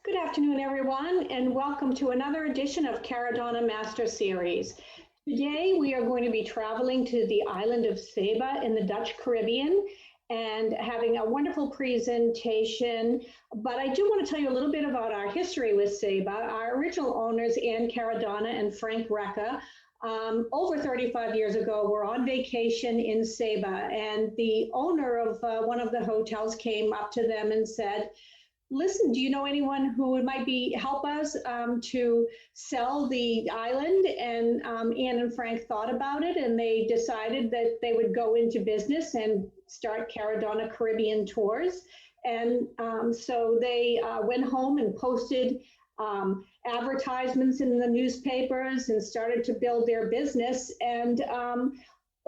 Good afternoon, everyone, and welcome to another edition of Caradonna Master Series. Today, we are going to be traveling to the island of Saba in the Dutch Caribbean and having a wonderful presentation. But I do want to tell you a little bit about our history with Saba. Our original owners, Ann Caradonna and Frank Recca, over 35 years ago, were on vacation in Saba, and the owner of one of the hotels came up to them and said, "Listen, do you know anyone who might help us to sell the island?" And Anne and Frank thought about it, and they decided that they would go into business and start Caradonna Caribbean Tours. And so they went home and posted advertisements in the newspapers and started to build their business. And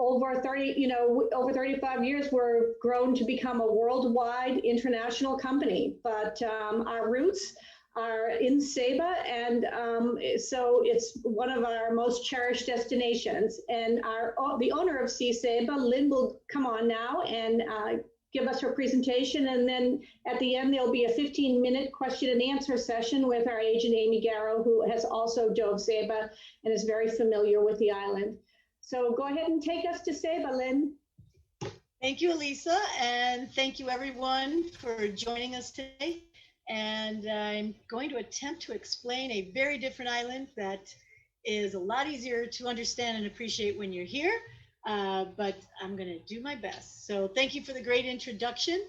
over 35 years, we're grown to become a worldwide international company. But our roots are in Saba, and so it's one of our most cherished destinations. And the owner of Sea Saba, Lynn, will come on now and give us her presentation. And then at the end, there'll be a 15-minute question and answer session with our agent, Amy Garrow, who has also dove Saba and is very familiar with the island. So go ahead and take us to Saba, Lynn. Thank you, Elisa, and thank you everyone for joining us today. And I'm going to attempt to explain a very different island that is a lot easier to understand and appreciate when you're here, but I'm going to do my best. So thank you for the great introduction.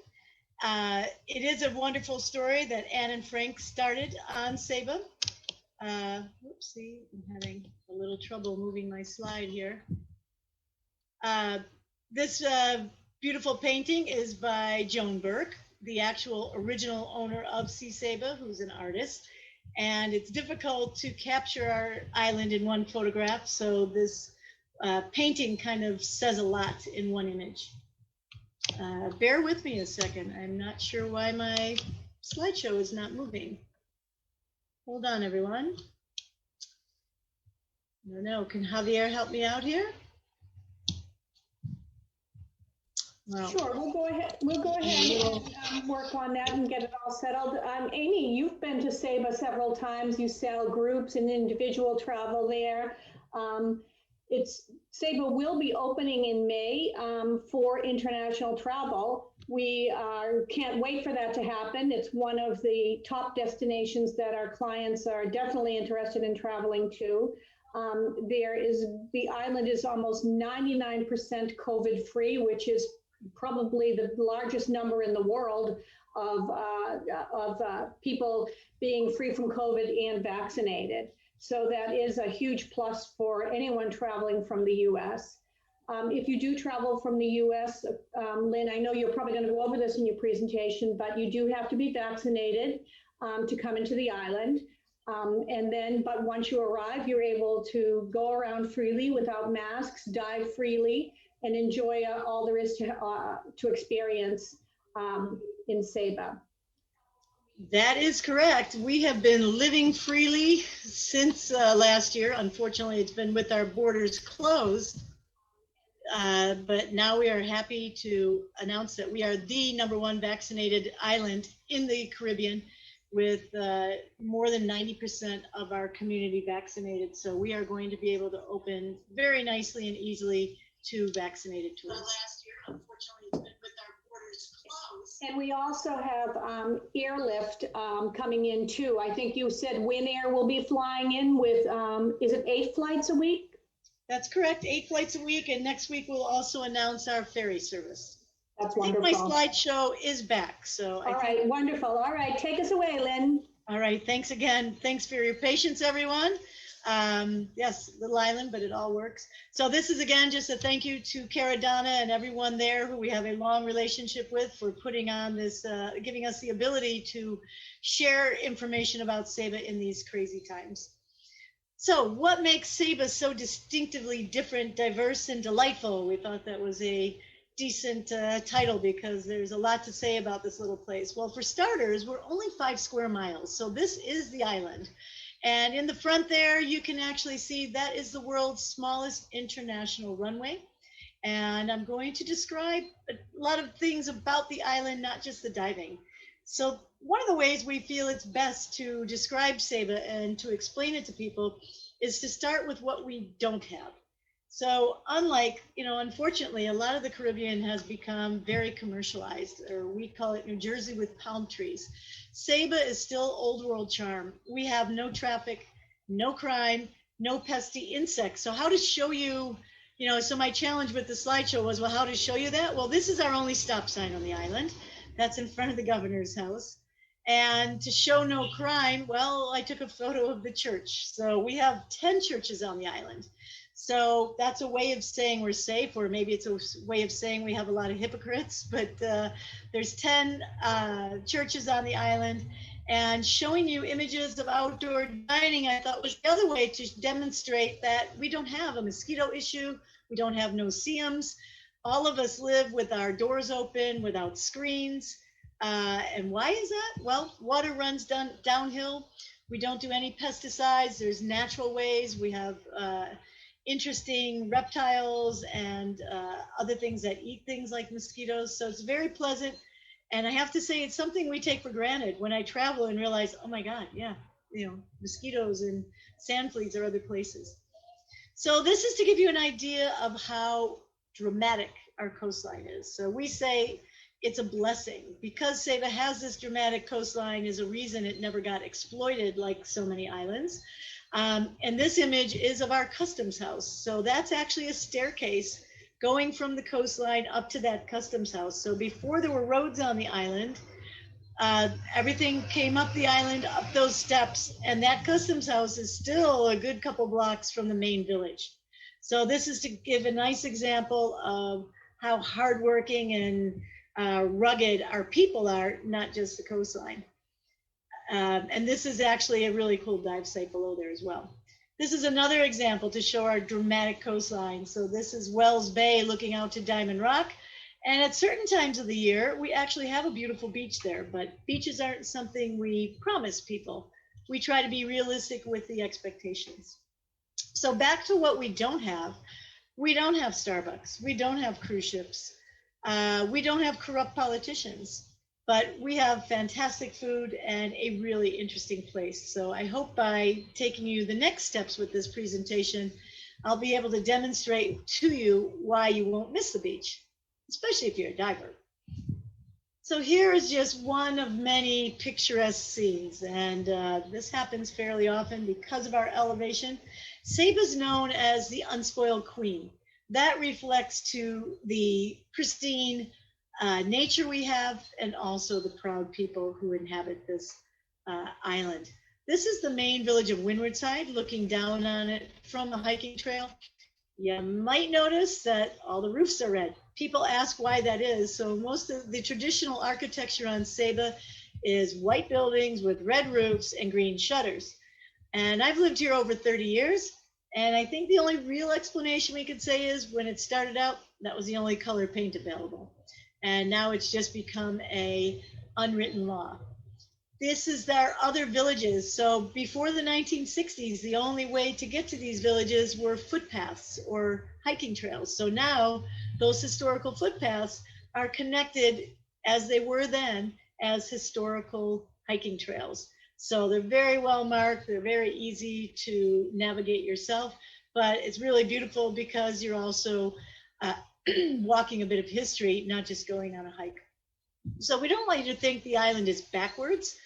It is a wonderful story that Anne and Frank started on Saba. Whoopsie, I'm having a little trouble moving my slide here. This beautiful painting is by Joan Burke, the actual original owner of Sea Saba, who's an artist. And it's difficult to capture our island in one photograph, so this painting kind of says a lot in one image. Bear with me a second. I'm not sure why my slideshow is not moving. Hold on, everyone. No, can Javier help me out here? Well, sure, we'll go ahead and work on that and get it all settled. Amy, you've been to Saba several times. You sell groups and individual travel there. Saba will be opening in May for international travel. We can't wait for that to happen. It's one of the top destinations that our clients are definitely interested in traveling to. The island is almost 99% COVID free, which is probably the largest number in the world of people being free from COVID and vaccinated. So that is a huge plus for anyone traveling from the US. If you do travel from the US, Lynn, I know you're probably going to go over this in your presentation, but you do have to be vaccinated to come into the island. But once you arrive, you're able to go around freely without masks, dive freely, and enjoy all there is to experience in Saba. That is correct. We have been living freely since last year. Unfortunately, it's been with our borders closed. But now we are happy to announce that we are the #1 vaccinated island in the Caribbean, with more than 90% of our community vaccinated. So we are going to be able to open very nicely and easily to vaccinated tourists. Last year, unfortunately, it's been with our borders closed. And we also have airlift coming in too. I think you said Win Air will be flying in with, is it 8 flights a week? That's correct, 8 flights a week. And next week we'll also announce our ferry service. That's wonderful. I think my slideshow is back. So all right, wonderful. All right, take us away, Lynn. All right, thanks again. Thanks for your patience, everyone. Yes, little island, but it all works. So this is again just a thank you to Caradonna and everyone there who we have a long relationship with for putting on this, giving us the ability to share information about Saba in these crazy times. So what makes Saba so distinctively different, diverse, and delightful? We thought that was a decent title because there's a lot to say about this little place. Well, for starters, we're only 5 square miles. So this is the island. And in the front there, you can actually see that is the world's smallest international runway. And I'm going to describe a lot of things about the island, not just the diving. So one of the ways we feel it's best to describe Saba and to explain it to people is to start with what we don't have. So unlike, unfortunately, a lot of the Caribbean has become very commercialized, or we call it New Jersey with palm trees. Saba is still old world charm. We have no traffic, no crime, no pesky insects. So how to show you, so my challenge with the slideshow was, well, how to show you that? Well, this is our only stop sign on the island. That's in front of the governor's house. And to show no crime, well, I took a photo of the church. So we have 10 churches on the island. So that's a way of saying we're safe, or maybe it's a way of saying we have a lot of hypocrites, but there's 10 churches on the island. And showing you images of outdoor dining, I thought was the other way to demonstrate that we don't have a mosquito issue, we don't have no-see-ums. All of us live with our doors open, without screens. And why is that? Well, water runs downhill. We don't do any pesticides. There's natural ways. We have interesting reptiles and other things that eat things like mosquitoes. So it's very pleasant. And I have to say, it's something we take for granted when I travel and realize, oh my God, yeah, mosquitoes and sand fleas are other places. So this is to give you an idea of how dramatic our coastline is. So we say it's a blessing because Saba has this dramatic coastline is a reason it never got exploited like so many islands. And this image is of our customs house. So that's actually a staircase going from the coastline up to that customs house. So before there were roads on the island, everything came up the island, up those steps, and that customs house is still a good couple blocks from the main village. So this is to give a nice example of how hardworking and rugged our people are, not just the coastline. And this is actually a really cool dive site below there as well. This is another example to show our dramatic coastline. So this is Wells Bay looking out to Diamond Rock. And at certain times of the year, we actually have a beautiful beach there, but beaches aren't something we promise people. We try to be realistic with the expectations. So back to what we don't have. We don't have Starbucks. We don't have cruise ships. We don't have corrupt politicians. But we have fantastic food and a really interesting place. So I hope by taking you the next steps with this presentation, I'll be able to demonstrate to you why you won't miss the beach, especially if you're a diver. So here is just one of many picturesque scenes, and this happens fairly often because of our elevation. Saba is known as the Unspoiled Queen. That reflects to the pristine nature we have, and also the proud people who inhabit this island. This is the main village of Windward Side, looking down on it from the hiking trail. You might notice that all the roofs are red. People ask why that is. So most of the traditional architecture on Saba is white buildings with red roofs and green shutters. And I've lived here over 30 years. And I think the only real explanation we could say is when it started out, that was the only color paint available. And now it's just become a unwritten law. This is our other villages. So before the 1960s, the only way to get to these villages were footpaths or hiking trails. So now those historical footpaths are connected as they were then as historical hiking trails. So they're very well marked. They're very easy to navigate yourself, but it's really beautiful because you're also walking a bit of history, not just going on a hike. So we don't want you to think the island is backwards.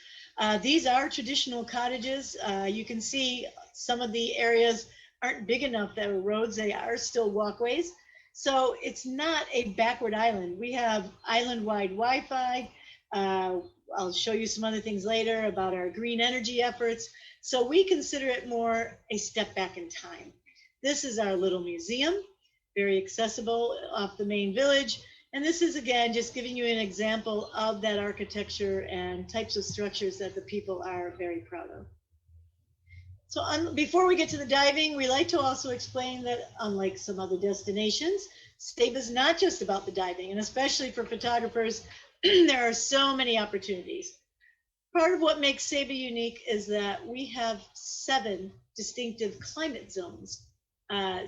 These are traditional cottages. You can see some of the areas aren't big enough that are roads. They are still walkways. So it's not a backward island. We have island-wide Wi-Fi. I'll show you some other things later about our green energy efforts. So we consider it more a step back in time. This is our little museum, very accessible off the main village. And this is, again, just giving you an example of that architecture and types of structures that the people are very proud of. So before we get to the diving, we like to also explain that unlike some other destinations, Saba is not just about the diving, and especially for photographers, there are so many opportunities. Part of what makes Saba unique is that we have 7 distinctive climate zones.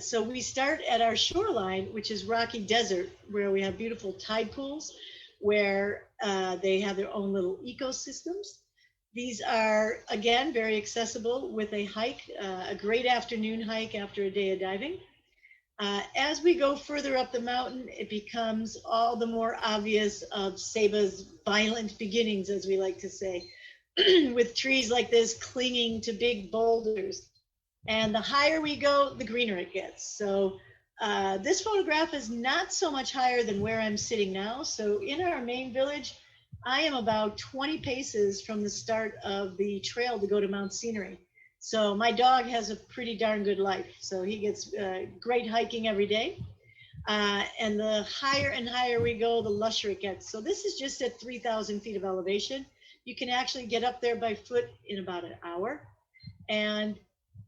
So we start at our shoreline, which is rocky desert, where we have beautiful tide pools, where They have their own little ecosystems. These are, again, very accessible with a hike, a great afternoon hike after a day of diving. As we go further up the mountain, it becomes all the more obvious of Saba's violent beginnings, as we like to say, with trees like this clinging to big boulders. And the higher we go, the greener it gets. So this photograph is not so much higher than where I'm sitting now. So in our main village, I am about 20 paces from the start of the trail to go to Mount Scenery. So my dog has a pretty darn good life. So he gets great hiking every day. And the higher and higher we go, the lusher it gets. So this is just at 3,000 feet of elevation. You can actually get up there by foot in about an hour. And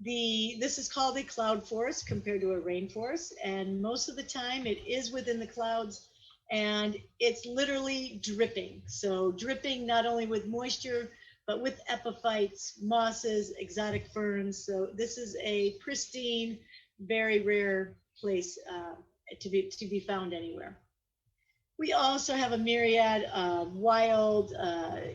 this is called a cloud forest compared to a rainforest. And most of the time it is within the clouds, and it's literally dripping. So dripping not only with moisture, but with epiphytes, mosses, exotic ferns. So this is a pristine, very rare place to be found anywhere. We also have a myriad of wild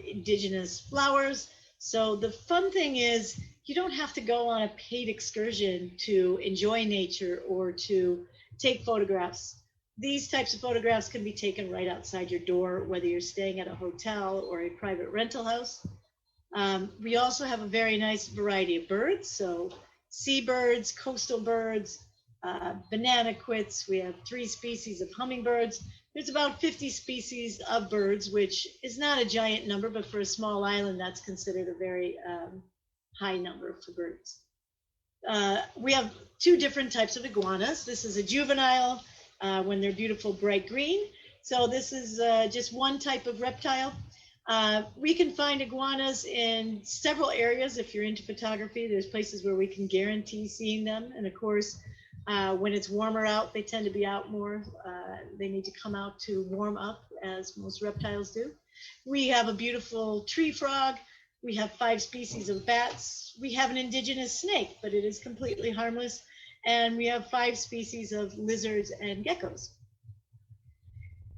indigenous flowers. So the fun thing is you don't have to go on a paid excursion to enjoy nature or to take photographs. These types of photographs can be taken right outside your door, whether you're staying at a hotel or a private rental house. We also have a very nice variety of birds. So seabirds, coastal birds, banana quits. We have 3 species of hummingbirds. There's about 50 species of birds, which is not a giant number, but for a small island, that's considered a very high number for birds. We have 2 different types of iguanas. This is a juvenile when they're beautiful bright green. So this is just one type of reptile. We can find iguanas in several areas. If you're into photography, there's places where we can guarantee seeing them. And of course, when it's warmer out, they tend to be out more. They need to come out to warm up, as most reptiles do. We have a beautiful tree frog. We have 5 species of bats. We have an indigenous snake, but it is completely harmless. And we have 5 species of lizards and geckos.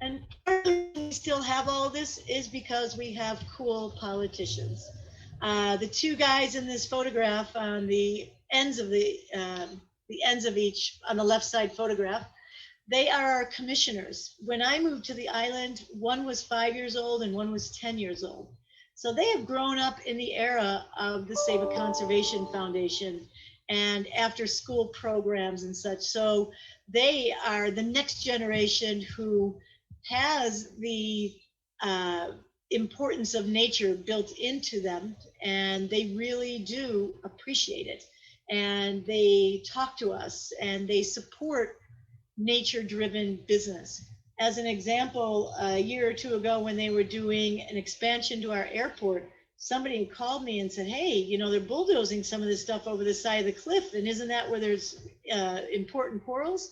And part of the reason we still have all of this is because we have cool politicians. The 2 guys in this photograph on the ends of each, on the left side photograph, they are our commissioners. When I moved to the island, one was 5 years old and one was 10 years old. So they have grown up in the era of the Saba Conservation Foundation and after school programs and such. So they are the next generation who has the importance of nature built into them, and they really do appreciate it. And they talk to us and they support nature-driven business. As an example, a year or 2 ago when they were doing an expansion to our airport, somebody called me and said, hey, you know, they're bulldozing some of this stuff over the side of the cliff, and isn't that where there's important corals?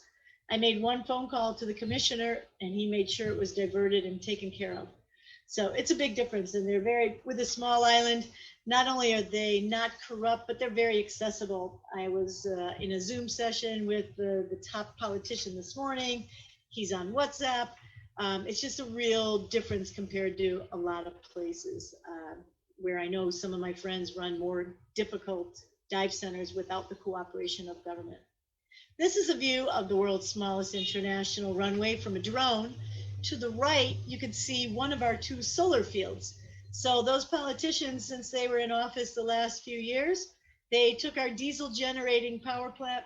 I made 1 phone call to the commissioner, and he made sure it was diverted and taken care of. So it's a big difference, and they're very, with a small island, not only are they not corrupt, but they're very accessible. I was in a Zoom session with the top politician this morning. He's on WhatsApp. It's just a real difference compared to a lot of places where I know some of my friends run more difficult dive centers without the cooperation of government. This is a view of the world's smallest international runway from a drone. To the right, you can see one of our 2 solar fields. So those politicians, since they were in office the last few years, they took our diesel generating power plant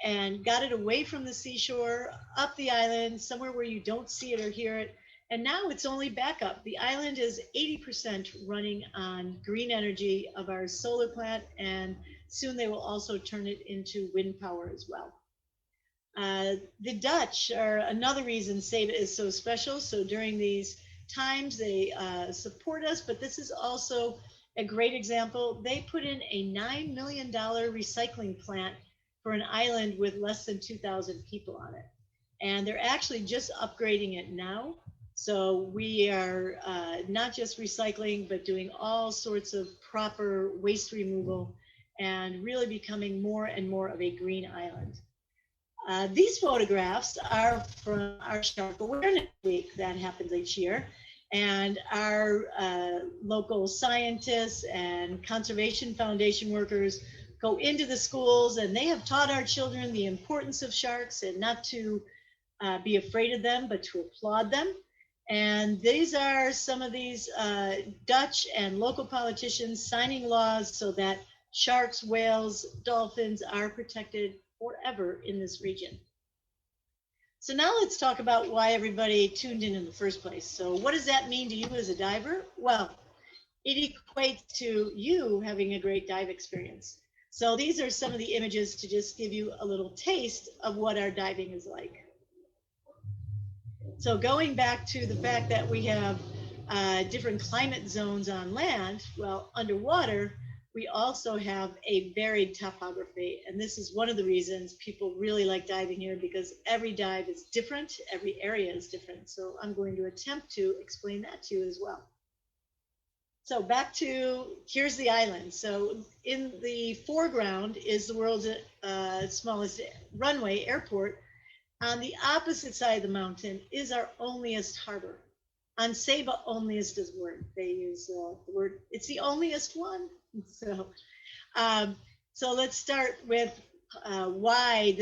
and got it away from the seashore, up the island, somewhere where you don't see it or hear it. And now it's only backup. The island is 80% running on green energy of our solar plant, and soon they will also turn it into wind power as well. The Dutch are another reason Saba is so special. So during these times, they support us, but this is also a great example. They put in a $9 million recycling plant for an island with less than 2,000 people on it. And they're actually just upgrading it now. So we are not just recycling, but doing all sorts of proper waste removal and really becoming more and more of a green island. These photographs are from our Shark Awareness Week that happens each year. And our local scientists and conservation foundation workers go into the schools, and they have taught our children the importance of sharks and not to be afraid of them, but to applaud them. And these are some of these Dutch and local politicians signing laws so that sharks, whales, dolphins are protected forever in this region. So now let's talk about why everybody tuned in the first place. So what does that mean to you as a diver? Well, it equates to you having a great dive experience. So these are some of the images to just give you a little taste of what our diving is like. So going back to the fact that we have different climate zones on land, well, underwater, we also have a varied topography. And this is one of the reasons people really like diving here, because every dive is different, every area is different. So I'm going to attempt to explain that to you as well. So back to, here's the island. So in the foreground is the world's smallest runway, airport. On the opposite side of the mountain is our onlyest harbor. On Saba, onlyest is the word. They use the word, it's the onlyest one. So let's start with why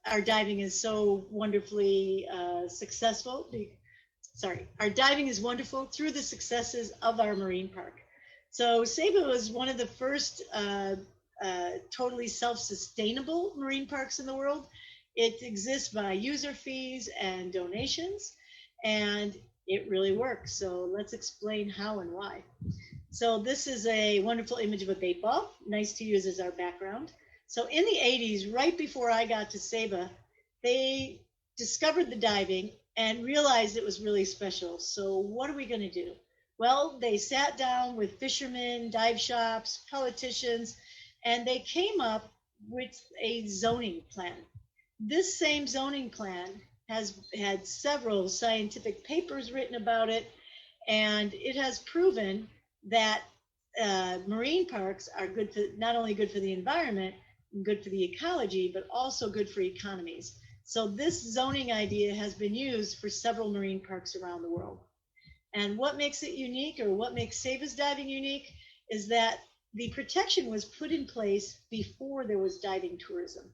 our diving is so wonderfully successful. Our diving is wonderful through the successes of our marine park. So Saba was one of the first totally self-sustainable marine parks in the world. It exists by user fees and donations, and it really works. So let's explain how and why. So this is a wonderful image of a bait ball, nice to use as our background. So in the 80s, right before I got to Saba, they discovered the diving and realized it was really special. So what are we going to do? Well, they sat down with fishermen, dive shops, politicians, and they came up with a zoning plan. This same zoning plan has had several scientific papers written about it, and it has proven that marine parks are good for, not only good for the environment, good for the ecology, but also good for economies. So this zoning idea has been used for several marine parks around the world. And what makes it unique, or what makes Saba's diving unique, is that the protection was put in place before there was diving tourism.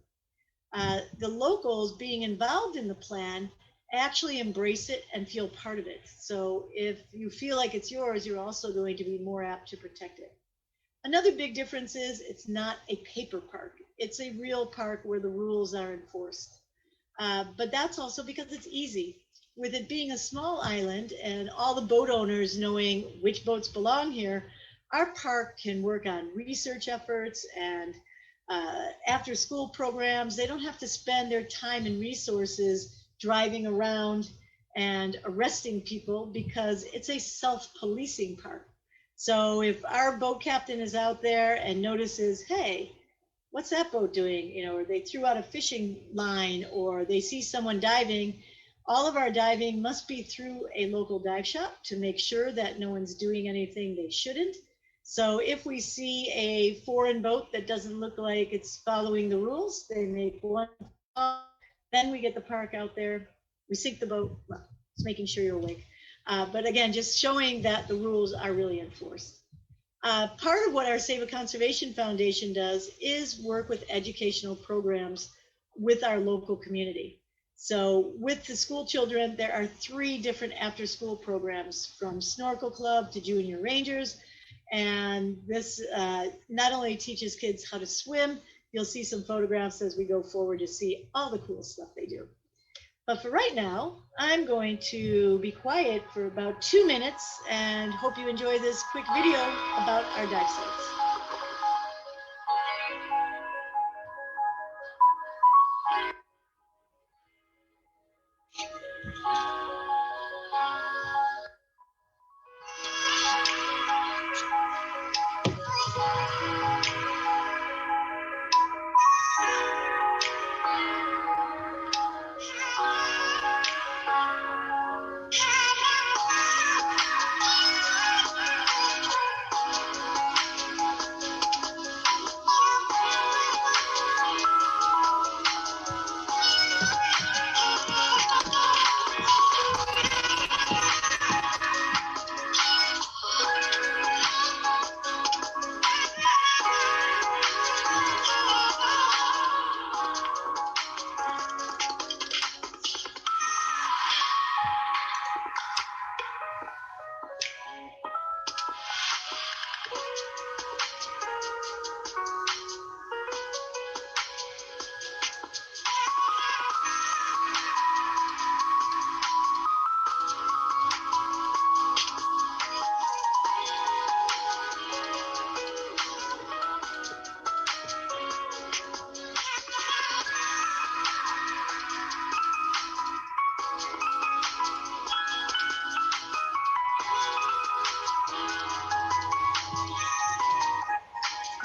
The locals being involved in the plan actually embrace it and feel part of it. So if you feel like it's yours, you're also going to be more apt to protect it. Another big difference is it's not a paper park. It's a real park where the rules are enforced. But that's also because it's easy. With it being a small island and all the boat owners knowing which boats belong here, our park can work on research efforts and after school programs. They don't have to spend their time and resources driving around and arresting people, because it's a self-policing park. So if our boat captain is out there and notices, hey, what's that boat doing? You know, or they threw out a fishing line, or they see someone diving, all of our diving must be through a local dive shop to make sure that no one's doing anything they shouldn't. So if we see a foreign boat that doesn't look like it's following the rules, they make one call, then we get the park out there, we sink the boat. Well, it's making sure you're awake. But again, just showing that the rules are really enforced. Part of what our Saba Conservation Foundation does is work with educational programs with our local community. So with the school children, there are 3 different after-school programs, from Snorkel Club to Junior Rangers. And this not only teaches kids how to swim, you'll see some photographs as we go forward to see all the cool stuff they do. But for right now, I'm going to be quiet for about 2 minutes and hope you enjoy this quick video about our dive sites.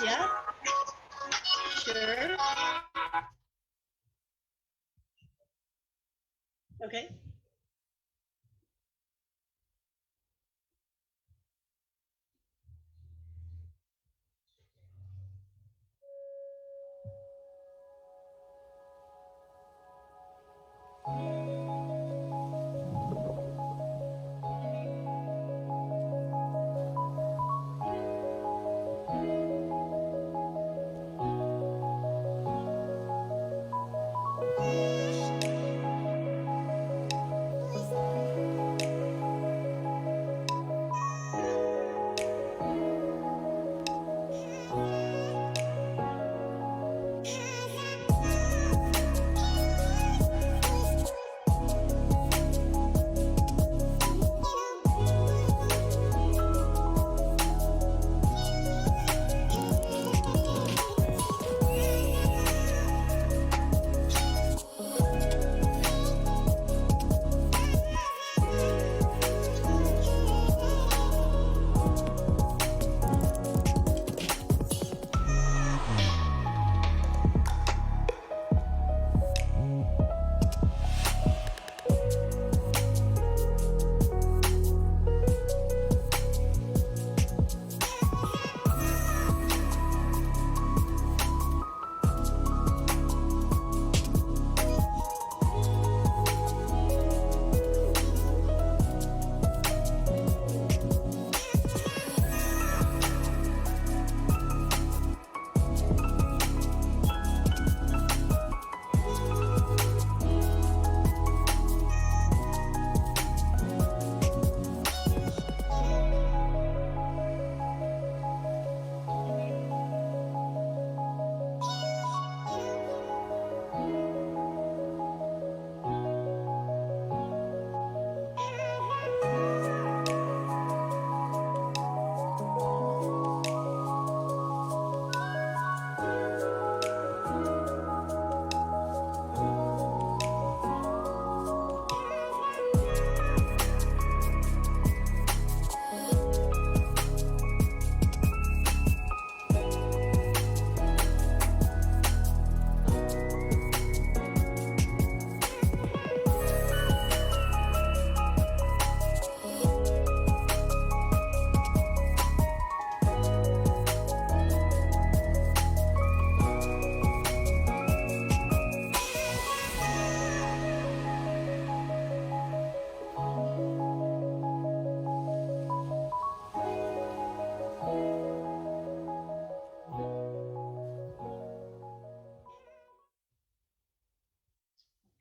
Yeah, sure. Okay.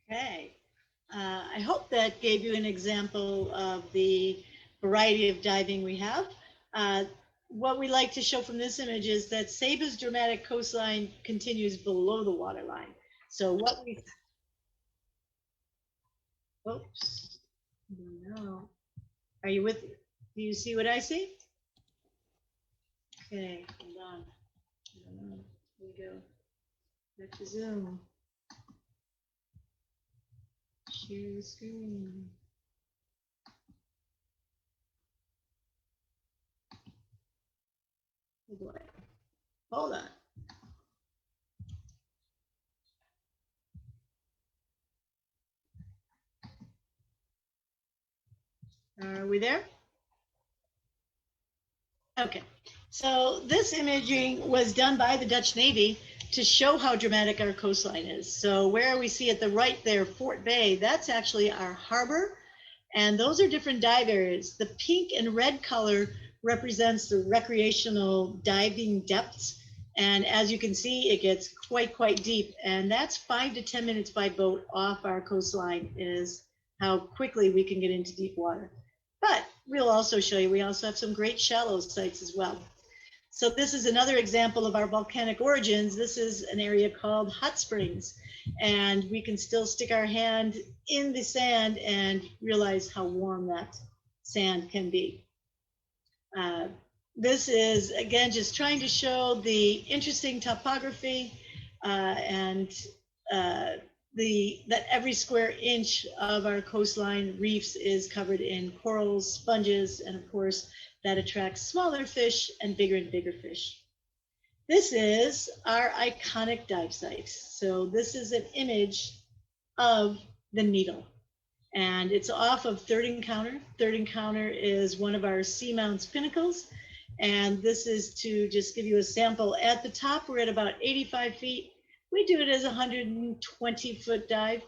Okay. I hope that gave you an example of the variety of diving we have. What we like to show from this image is that Saba's dramatic coastline continues below the waterline. So what we, oops, no. Are you with, do you see what I see? Okay, hold on. Here we go. Back to Zoom. Share the screen. Oh boy. Hold on. Are we there? Okay. So this imaging was done by the Dutch Navy to show how dramatic our coastline is. So where we see at the right there, Fort Bay, that's actually our harbor. And those are different dive areas. The pink and red color represents the recreational diving depths. And as you can see, it gets quite deep. And that's 5 to 10 minutes by boat off our coastline is how quickly we can get into deep water. But we'll also show you, we also have some great shallow sites as well. So this is another example of our volcanic origins. This is an area called Hot Springs. And we can still stick our hand in the sand and realize how warm that sand can be. This is, again, just trying to show the interesting topography and that every square inch of our coastline reefs is covered in corals, sponges, and of course, that attracts smaller fish and bigger fish. This is our iconic dive site. So this is an image of the needle, and it's off of Third Encounter. Third Encounter is one of our Mounds Pinnacles, and this is to just give you a sample. At the top, we're at about 85 feet. We do it as a 120-foot dive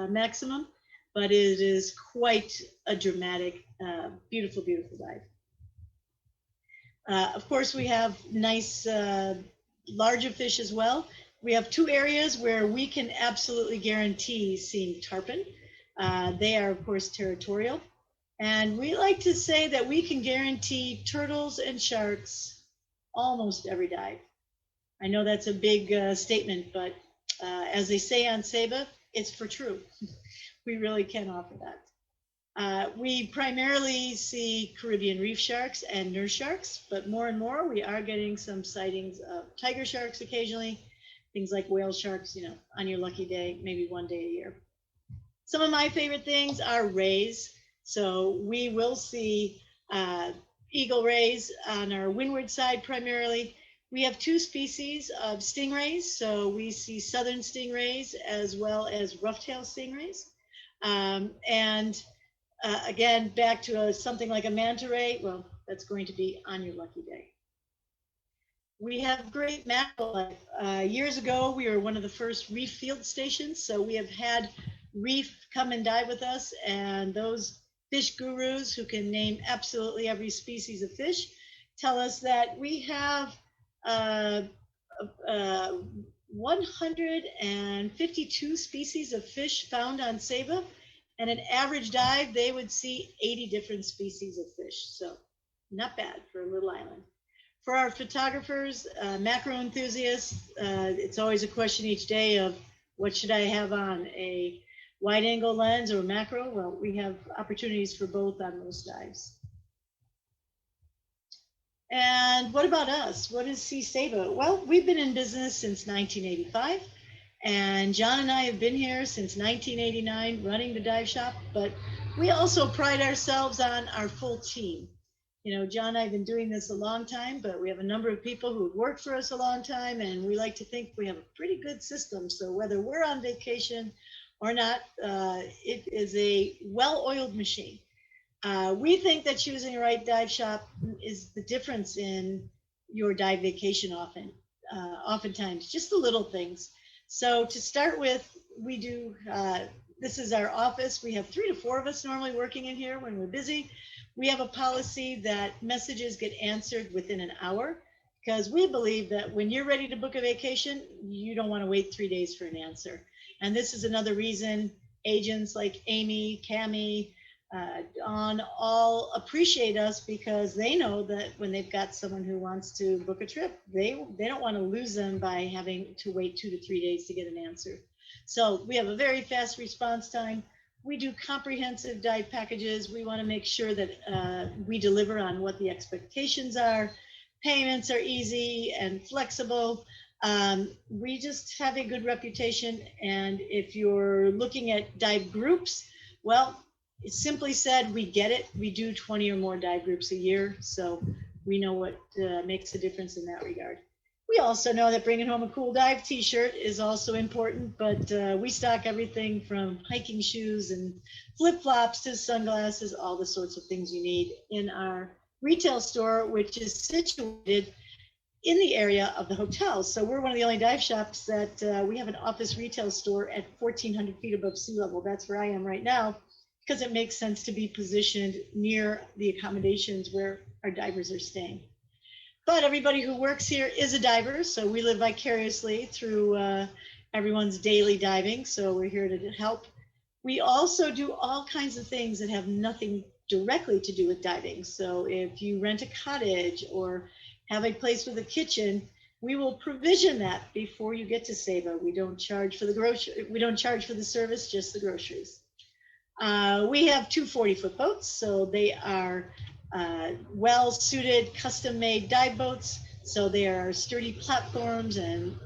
maximum, but it is quite a dramatic, beautiful, beautiful dive. Of course, we have nice larger fish as well. We have two areas where we can absolutely guarantee seeing tarpon. They are, of course, territorial. And we like to say that we can guarantee turtles and sharks almost every dive. I know that's a big statement, but as they say on Saba, it's for true. We really can offer that. We primarily see Caribbean reef sharks and nurse sharks, but more and more we are getting some sightings of tiger sharks occasionally, things like whale sharks, you know, on your lucky day, maybe one day a year. Some of my favorite things are rays. So we will see eagle rays on our windward side primarily. We have two species of stingrays. So we see southern stingrays as well as rough-tailed stingrays. Again, back to something like a manta ray, well, that's going to be on your lucky day. We have great mackerel life. Years ago, we were one of the first reef field stations, so we have had reef come and dive with us, and those fish gurus who can name absolutely every species of fish tell us that we have 152 species of fish found on Saba. And an average dive, they would see 80 different species of fish. So not bad for a little island. For our photographers, macro enthusiasts, it's always a question each day of what should I have on, a wide angle lens or macro? Well, we have opportunities for both on most dives. And what about us? What is Sea Saba? Well, we've been in business since 1985. And John and I have been here since 1989 running the dive shop, but we also pride ourselves on our full team. You know, John and I have been doing this a long time, but we have a number of people who have worked for us a long time, and we like to think we have a pretty good system. So whether we're on vacation or not, it is a well-oiled machine. We think that choosing the right dive shop is the difference in your dive vacation oftentimes, just the little things. So to start with, we do, this is our office. We have 3 to 4 of us normally working in here when we're busy. We have a policy that messages get answered within an hour, because we believe that when you're ready to book a vacation, you don't want to wait 3 days for an answer. And this is another reason agents like Amy, Cammie, Dawn all appreciate us, because they know that when they've got someone who wants to book a trip, they don't want to lose them by having to wait 2 to 3 days to get an answer. So we have a very fast response time. We do comprehensive dive packages. We want to make sure that we deliver on what the expectations are. Payments are easy and flexible. We just have a good reputation. And if you're looking at dive groups, well, it's simply said, we get it. We do 20 or more dive groups a year, so we know what makes a difference in that regard. We also know that bringing home a cool dive t-shirt is also important, but we stock everything from hiking shoes and flip-flops to sunglasses, all the sorts of things you need in our retail store, which is situated in the area of the hotel. So we're one of the only dive shops that we have an office retail store at 1,400 feet above sea level. That's where I am right now, because it makes sense to be positioned near the accommodations where our divers are staying. But everybody who works here is a diver, so we live vicariously through everyone's daily diving, so we're here to help. We also do all kinds of things that have nothing directly to do with diving. So if you rent a cottage or have a place with a kitchen, we will provision that before you get to Saba. We don't charge for the service, just the groceries. We have 2 40-foot boats, so they are well-suited, custom-made dive boats. So they are sturdy platforms and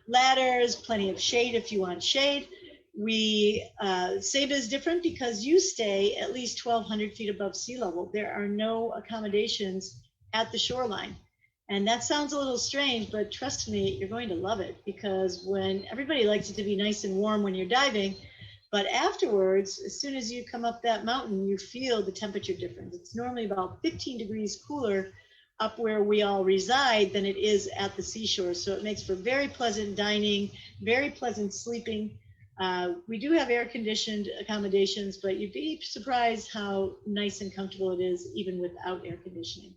ladders, plenty of shade if you want shade. Saba is different because you stay at least 1,200 feet above sea level. There are no accommodations at the shoreline. And that sounds a little strange, but trust me, you're going to love it, because when everybody likes it to be nice and warm when you're diving, but afterwards, as soon as you come up that mountain, you feel the temperature difference. It's normally about 15 degrees cooler up where we all reside than it is at the seashore. So it makes for very pleasant dining, very pleasant sleeping. We do have air-conditioned accommodations, but you'd be surprised how nice and comfortable it is even without air conditioning.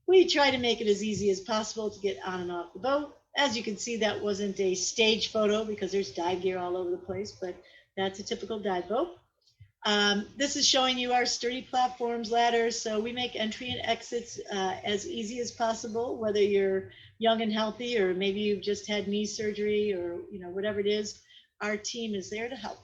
We try to make it as easy as possible to get on and off the boat. As you can see, that wasn't a stage photo because there's dive gear all over the place, but that's a typical dive boat. This is showing you our sturdy platforms, ladders. So we make entry and exits as easy as possible, whether you're young and healthy, or maybe you've just had knee surgery, or whatever it is. Our team is there to help.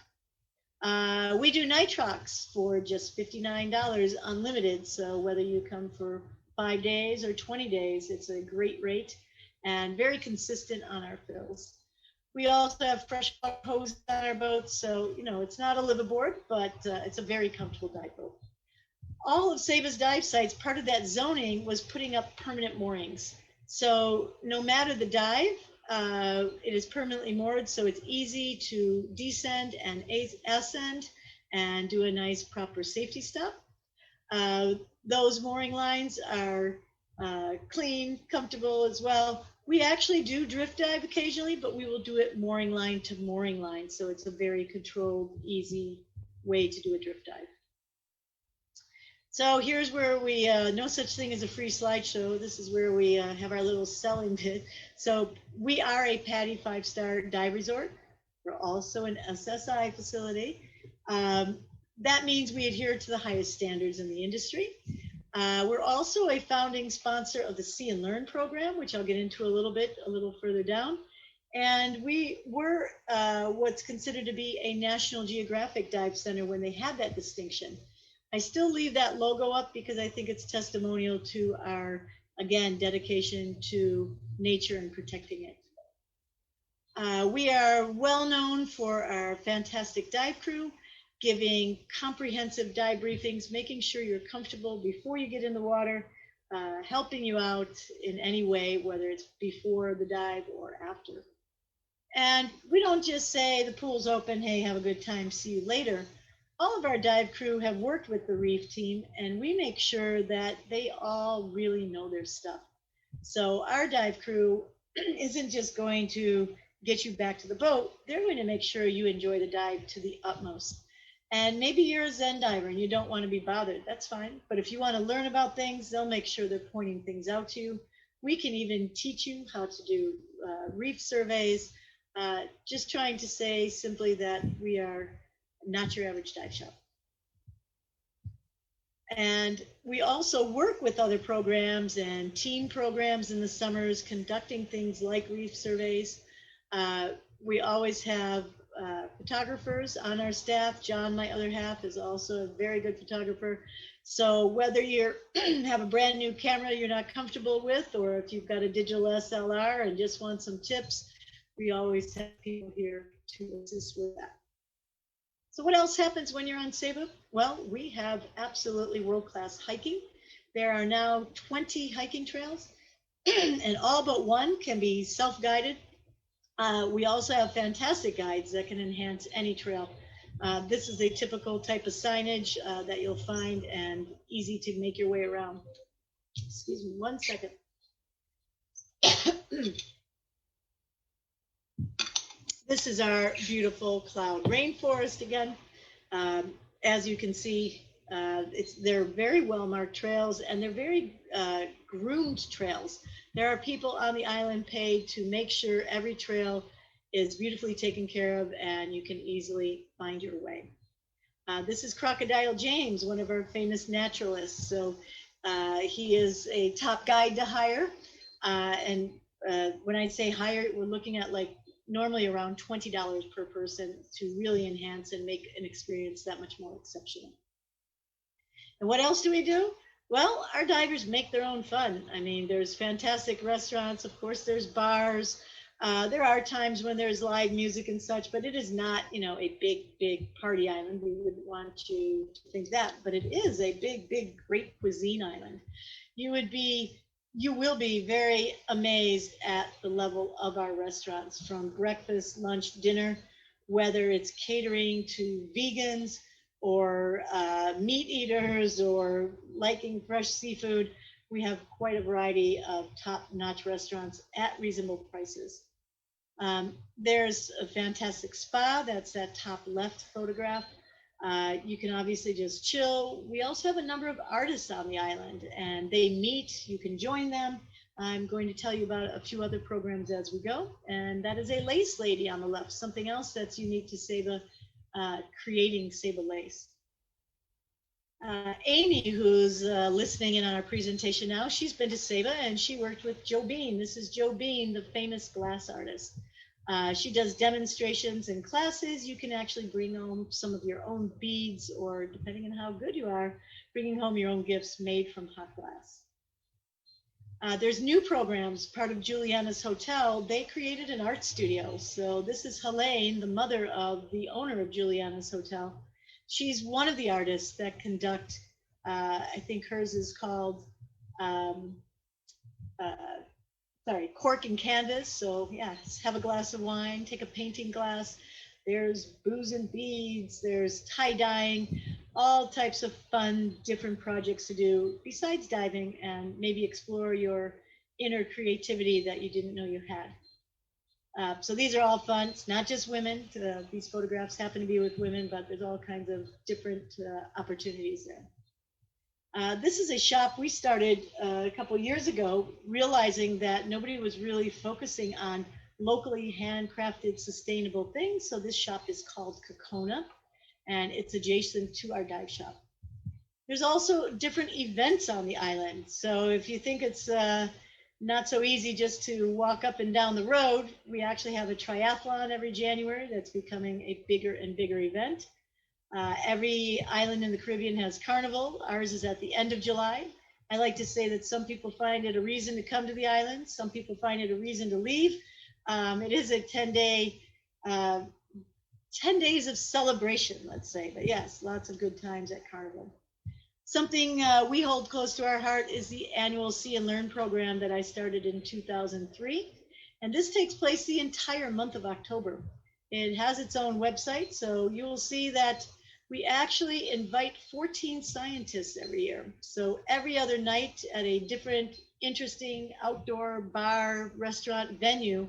We do nitrox for just $59 unlimited. So whether you come for 5 days or 20 days, it's a great rate and very consistent on our fills. We also have freshwater hoses on our boats, so it's not a liveaboard, but it's a very comfortable dive boat. All of Saba's dive sites, part of that zoning was putting up permanent moorings. So no matter the dive, it is permanently moored, so it's easy to descend and ascend and do a nice proper safety stop. Those mooring lines are clean, comfortable as well. We actually do drift dive occasionally, but we will do it mooring line to mooring line. So it's a very controlled, easy way to do a drift dive. So here's where we, no such thing as a free slideshow. This is where we have our little selling bit. So we are a PADI 5-star dive resort. We're also an SSI facility. That means we adhere to the highest standards in the industry. We're also a founding sponsor of the See and Learn program, which I'll get into a little further down. And we were what's considered to be a National Geographic dive center when they had that distinction. I still leave that logo up because I think it's testimonial to our, again, dedication to nature and protecting it. We are well known for our fantastic dive crew, giving comprehensive dive briefings, making sure you're comfortable before you get in the water, helping you out in any way, whether it's before the dive or after. And we don't just say the pool's open, hey, have a good time, see you later. All of our dive crew have worked with the reef team, and we make sure that they all really know their stuff. So our dive crew isn't just going to get you back to the boat, they're going to make sure you enjoy the dive to the utmost. And maybe you're a Zen diver and you don't want to be bothered, that's fine. But if you want to learn about things, they'll make sure they're pointing things out to you. We can even teach you how to do reef surveys, just trying to say simply that we are not your average dive shop. And we also work with other programs and team programs in the summers, conducting things like reef surveys. We always have photographers on our staff. John, my other half, is also a very good photographer. So whether you have a brand new camera you're not comfortable with, or if you've got a digital SLR and just want some tips, we always have people here to assist with that. So what else happens when you're on Saba? Well, we have absolutely world-class hiking. There are now 20 hiking trails, and all but one can be self-guided. We also have fantastic guides that can enhance any trail. This is a typical type of signage that you'll find and easy to make your way around. Excuse me, 1 second. This is our beautiful cloud rainforest again. As you can see, they're very well-marked trails, and they're very groomed trails. There are people on the island paid to make sure every trail is beautifully taken care of and you can easily find your way. This is Crocodile James, one of our famous naturalists. So he is a top guide to hire. And when I say hire, we're looking at like normally around $20 per person to really enhance and make an experience that much more exceptional. And what else do we do? Well, our divers make their own fun. I mean, there's fantastic restaurants. Of course, there's bars. There are times when there's live music and such, but it is not, a big party island. We wouldn't want you to think that, but it is a big, great cuisine island. You would be You will be very amazed at the level of our restaurants, from breakfast, lunch, dinner, whether it's catering to vegans or meat eaters or liking fresh seafood. We have quite a variety of top-notch restaurants at reasonable prices. There's a fantastic spa. That's that top left photograph. You can obviously just chill. We also have a number of artists on the island, and they meet. You can join them. I'm going to tell you about a few other programs as we go, and that is a lace lady on the left, something else that's unique to Saba, creating Saba lace. Amy, who's listening in on our presentation now, she's been to Saba and she worked with Joe Bean. This is Joe Bean, the famous glass artist. She does demonstrations and classes. You can actually bring home some of your own beads, or depending on how good you are, bringing home your own gifts made from hot glass. There's new programs, part of Juliana's Hotel. They created an art studio. So this is Helene, the mother of the owner of Juliana's Hotel. She's one of the artists that conduct, I think hers is called, cork and canvas. So yeah, have a glass of wine, take a painting glass. There's booze and beads, there's tie-dyeing, all types of fun, different projects to do besides diving, and maybe explore your inner creativity that you didn't know you had. So these are all fun. It's not just women. These photographs happen to be with women, but there's all kinds of different opportunities there. This is a shop we started a couple years ago, realizing that nobody was really focusing on locally handcrafted sustainable things. So this shop is called Kokona, and it's adjacent to our dive shop. There's also different events on the island. So if you think it's not so easy just to walk up and down the road, we actually have a triathlon every January that's becoming a bigger and bigger event. Every island in the Caribbean has carnival. Ours is at the end of July. I like to say that some people find it a reason to come to the island. Some people find it a reason to leave. It is a 10-day, 10 days of celebration, let's say. But yes, lots of good times at carnival. Something we hold close to our heart is the annual See and Learn program that I started in 2003. And this takes place the entire month of October. It has its own website, so you will see that we actually invite 14 scientists every year. So every other night at a different interesting outdoor bar, restaurant, venue,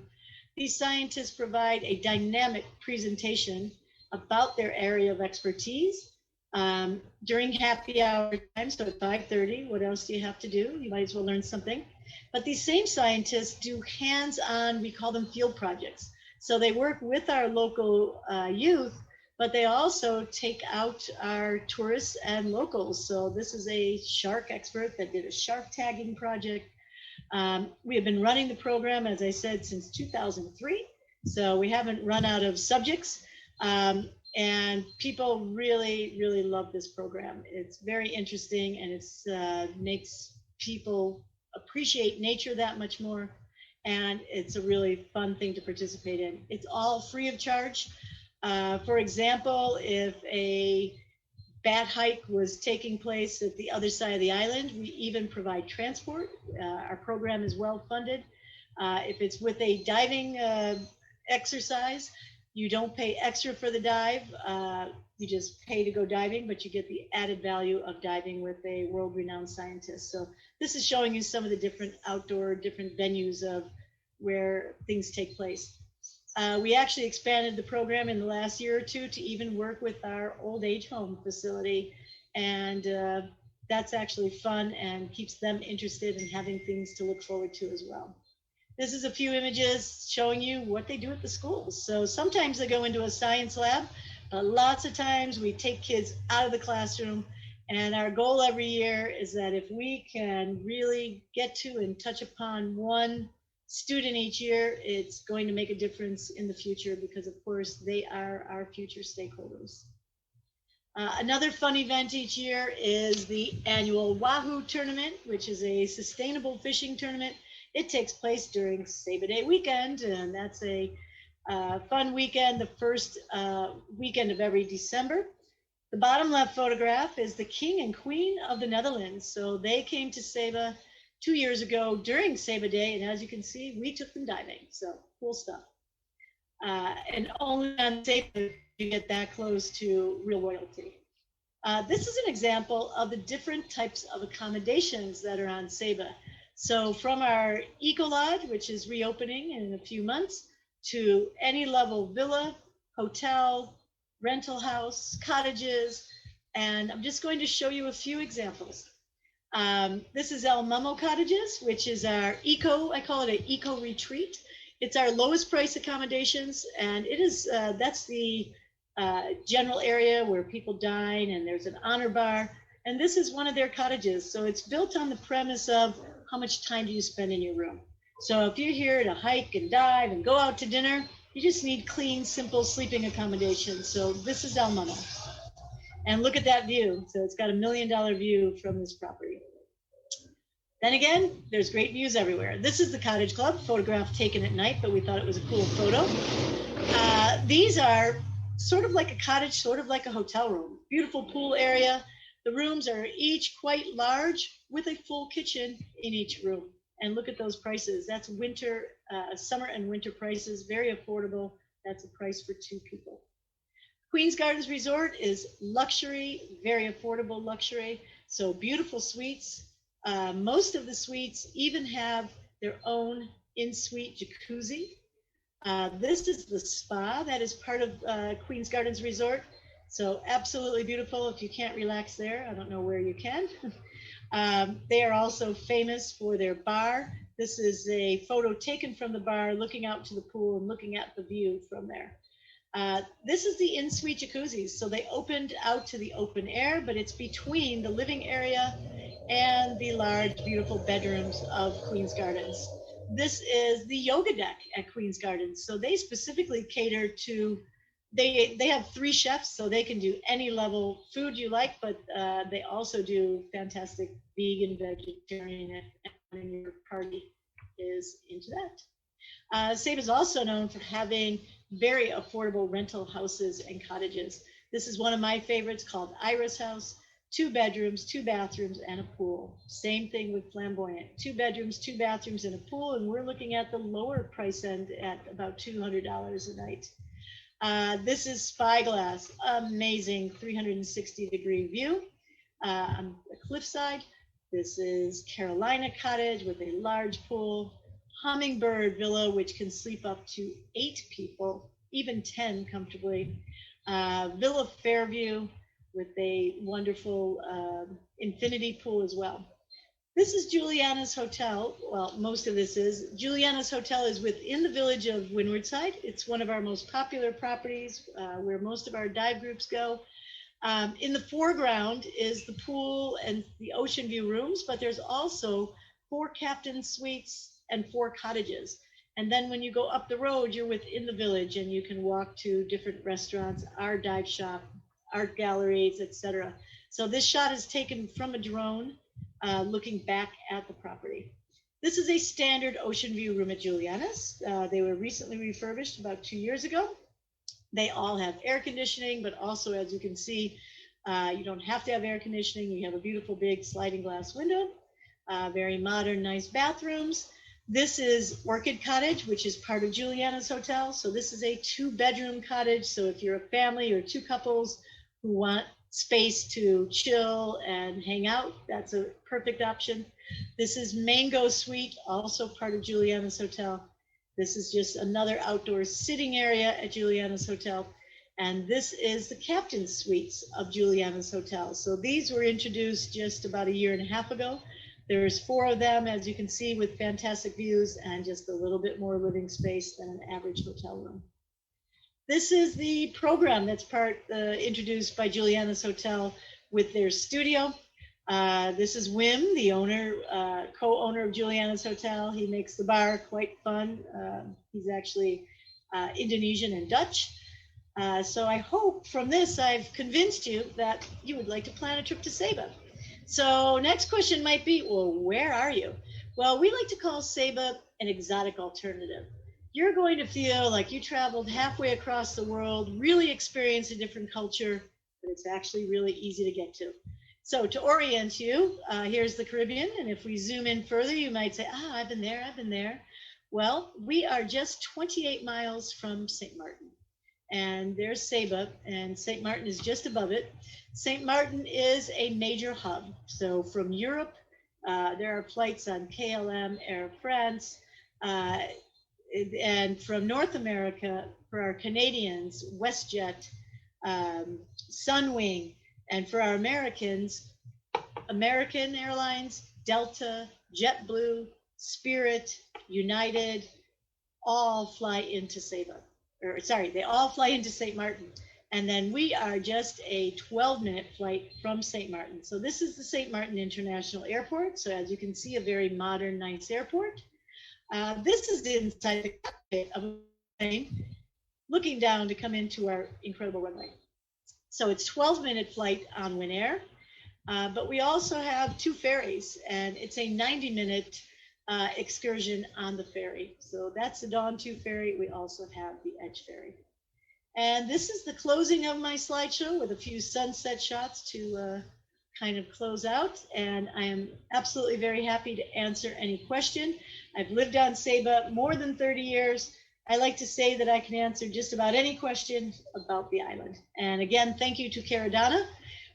these scientists provide a dynamic presentation about their area of expertise. During happy hour time, so at 5:30, what else do you have to do? You might as well learn something. But these same scientists do hands-on, we call them field projects. So they work with our local youth, but they also take out our tourists and locals. So this is a shark expert that did a shark tagging project. We have been running the program, as I said, since 2003. So we haven't run out of subjects. And people really, really love this program. It's very interesting, and it's makes people appreciate nature that much more. And it's a really fun thing to participate in. It's all free of charge. For example, if a bat hike was taking place at the other side of the island, we even provide transport. Our program is well funded. If it's with a diving exercise, you don't pay extra for the dive. You just pay to go diving, but you get the added value of diving with a world-renowned scientist. So this is showing you some of the different outdoor, different venues of where things take place. We actually expanded the program in the last year or two to even work with our old age home facility. And that's actually fun and keeps them interested in having things to look forward to as well. This is a few images showing you what they do at the schools. So sometimes they go into a science lab, but lots of times we take kids out of the classroom. And our goal every year is that if we can really get to and touch upon one student each year, it's going to make a difference in the future, because of course they are our future stakeholders. Another fun event each year is the annual Wahoo tournament, which is a sustainable fishing tournament. It takes place during Saba Day weekend, and that's a fun weekend, the first weekend of every December. The bottom left photograph is the King and Queen of the Netherlands. So they came to Saba 2 years ago during Saba Day, and as you can see, we took them diving. So cool stuff. And only on Saba do you get that close to real royalty. This is an example of the different types of accommodations that are on Saba. So from our Eco Lodge, which is reopening in a few months, to any level villa, hotel, rental house, cottages, and I'm just going to show you a few examples. This is El Mamo Cottages, which is our I call it an eco retreat. It's our lowest price accommodations, and it is that's the general area where people dine, and there's an honor bar, and this is one of their cottages. So it's built on the premise of how much time do you spend in your room. So if you're here to hike and dive and go out to dinner, you just need clean, simple sleeping accommodations. So this is El Mamo. And look at that view. So it's got $1 million view from this property. Then again, there's great views everywhere. This is the Cottage Club, photograph taken at night, but we thought it was a cool photo. These are sort of like a cottage, sort of like a hotel room. Beautiful pool area. The rooms are each quite large with a full kitchen in each room. And look at those prices. That's winter, summer and winter prices, very affordable. That's a price for 2 people. Queen's Gardens Resort is luxury, very affordable luxury. So beautiful suites. Most of the suites even have their own in-suite jacuzzi. This is the spa that is part of Queen's Gardens Resort. So absolutely beautiful. If you can't relax there, I don't know where you can. They are also famous for their bar. This is a photo taken from the bar, looking out to the pool and looking at the view from there. This is the in-suite jacuzzis. So they opened out to the open air, but it's between the living area and the large, beautiful bedrooms of Queen's Gardens. This is the yoga deck at Queen's Gardens. So they specifically cater to, they have 3 chefs, so they can do any level food you like, but they also do fantastic vegan, vegetarian, and your party is into that. Saba is also known for having very affordable rental houses and cottages. This is one of my favorites called Iris House. 2 bedrooms, 2 bathrooms, and a pool. Same thing with Flamboyant. 2 bedrooms, 2 bathrooms, and a pool, and we're looking at the lower price end at about $200 a night. This is Spyglass, amazing 360-degree view on the cliffside. This is Carolina Cottage with a large pool. Hummingbird Villa, which can sleep up to 8 people, even 10 comfortably. Villa Fairview with a wonderful infinity pool as well. This is Juliana's Hotel. Well, most of this is. Juliana's Hotel is within the village of Windwardside. It's one of our most popular properties where most of our dive groups go. In the foreground is the pool and the ocean view rooms, but there's also 4 captain suites and 4 cottages. And then when you go up the road, you're within the village and you can walk to different restaurants, our dive shop, art galleries, etc. So this shot is taken from a drone looking back at the property. This is a standard ocean view room at Juliana's. They were recently refurbished about 2 years ago. They all have air conditioning, but also, as you can see, you don't have to have air conditioning. You have a beautiful big sliding glass window, very modern, nice bathrooms. This is Orchid Cottage, which is part of Juliana's Hotel. So this is a 2-bedroom cottage. So if you're a family or 2 couples who want space to chill and hang out, that's a perfect option. This is Mango Suite, also part of Juliana's Hotel. This is just another outdoor sitting area at Juliana's Hotel. And this is the Captain's Suites of Juliana's Hotel. So these were introduced just about 1.5 years ago. There's 4 of them, as you can see, with fantastic views and just a little bit more living space than an average hotel room. This is the program that's introduced by Juliana's Hotel with their studio. This is Wim, the owner, co-owner of Juliana's Hotel. He makes the bar quite fun. He's actually Indonesian and Dutch. So I hope from this I've convinced you that you would like to plan a trip to Saba. So next question might be, well, where are you? Well, we like to call Saba an exotic alternative. You're going to feel like you traveled halfway across the world, really experience a different culture, but it's actually really easy to get to. So to orient you, here's the Caribbean. And if we zoom in further, you might say, I've been there, I've been there. Well, we are just 28 miles from St. Martin. And there's Saba, and St. Martin is just above it. St. Martin is a major hub. So from Europe, there are flights on KLM, Air France, and from North America, for our Canadians, WestJet, Sunwing, and for our Americans, American Airlines, Delta, JetBlue, Spirit, United, all fly into Saba. They all fly into St. Martin. And then we are just a 12-minute flight from St. Martin. So this is the St. Martin International Airport. So as you can see, a very modern, nice airport. This is inside the cockpit of a plane, looking down to come into our incredible runway. So it's 12-minute flight on Winair, but we also have 2 ferries, and it's a 90-minute excursion on the ferry. So that's the Dawn 2 ferry. We also have the Edge ferry. And this is the closing of my slideshow with a few sunset shots to kind of close out. And I am absolutely very happy to answer any question. I've lived on Saba more than 30 years. I like to say that I can answer just about any question about the island. And again, thank you to Caradonna.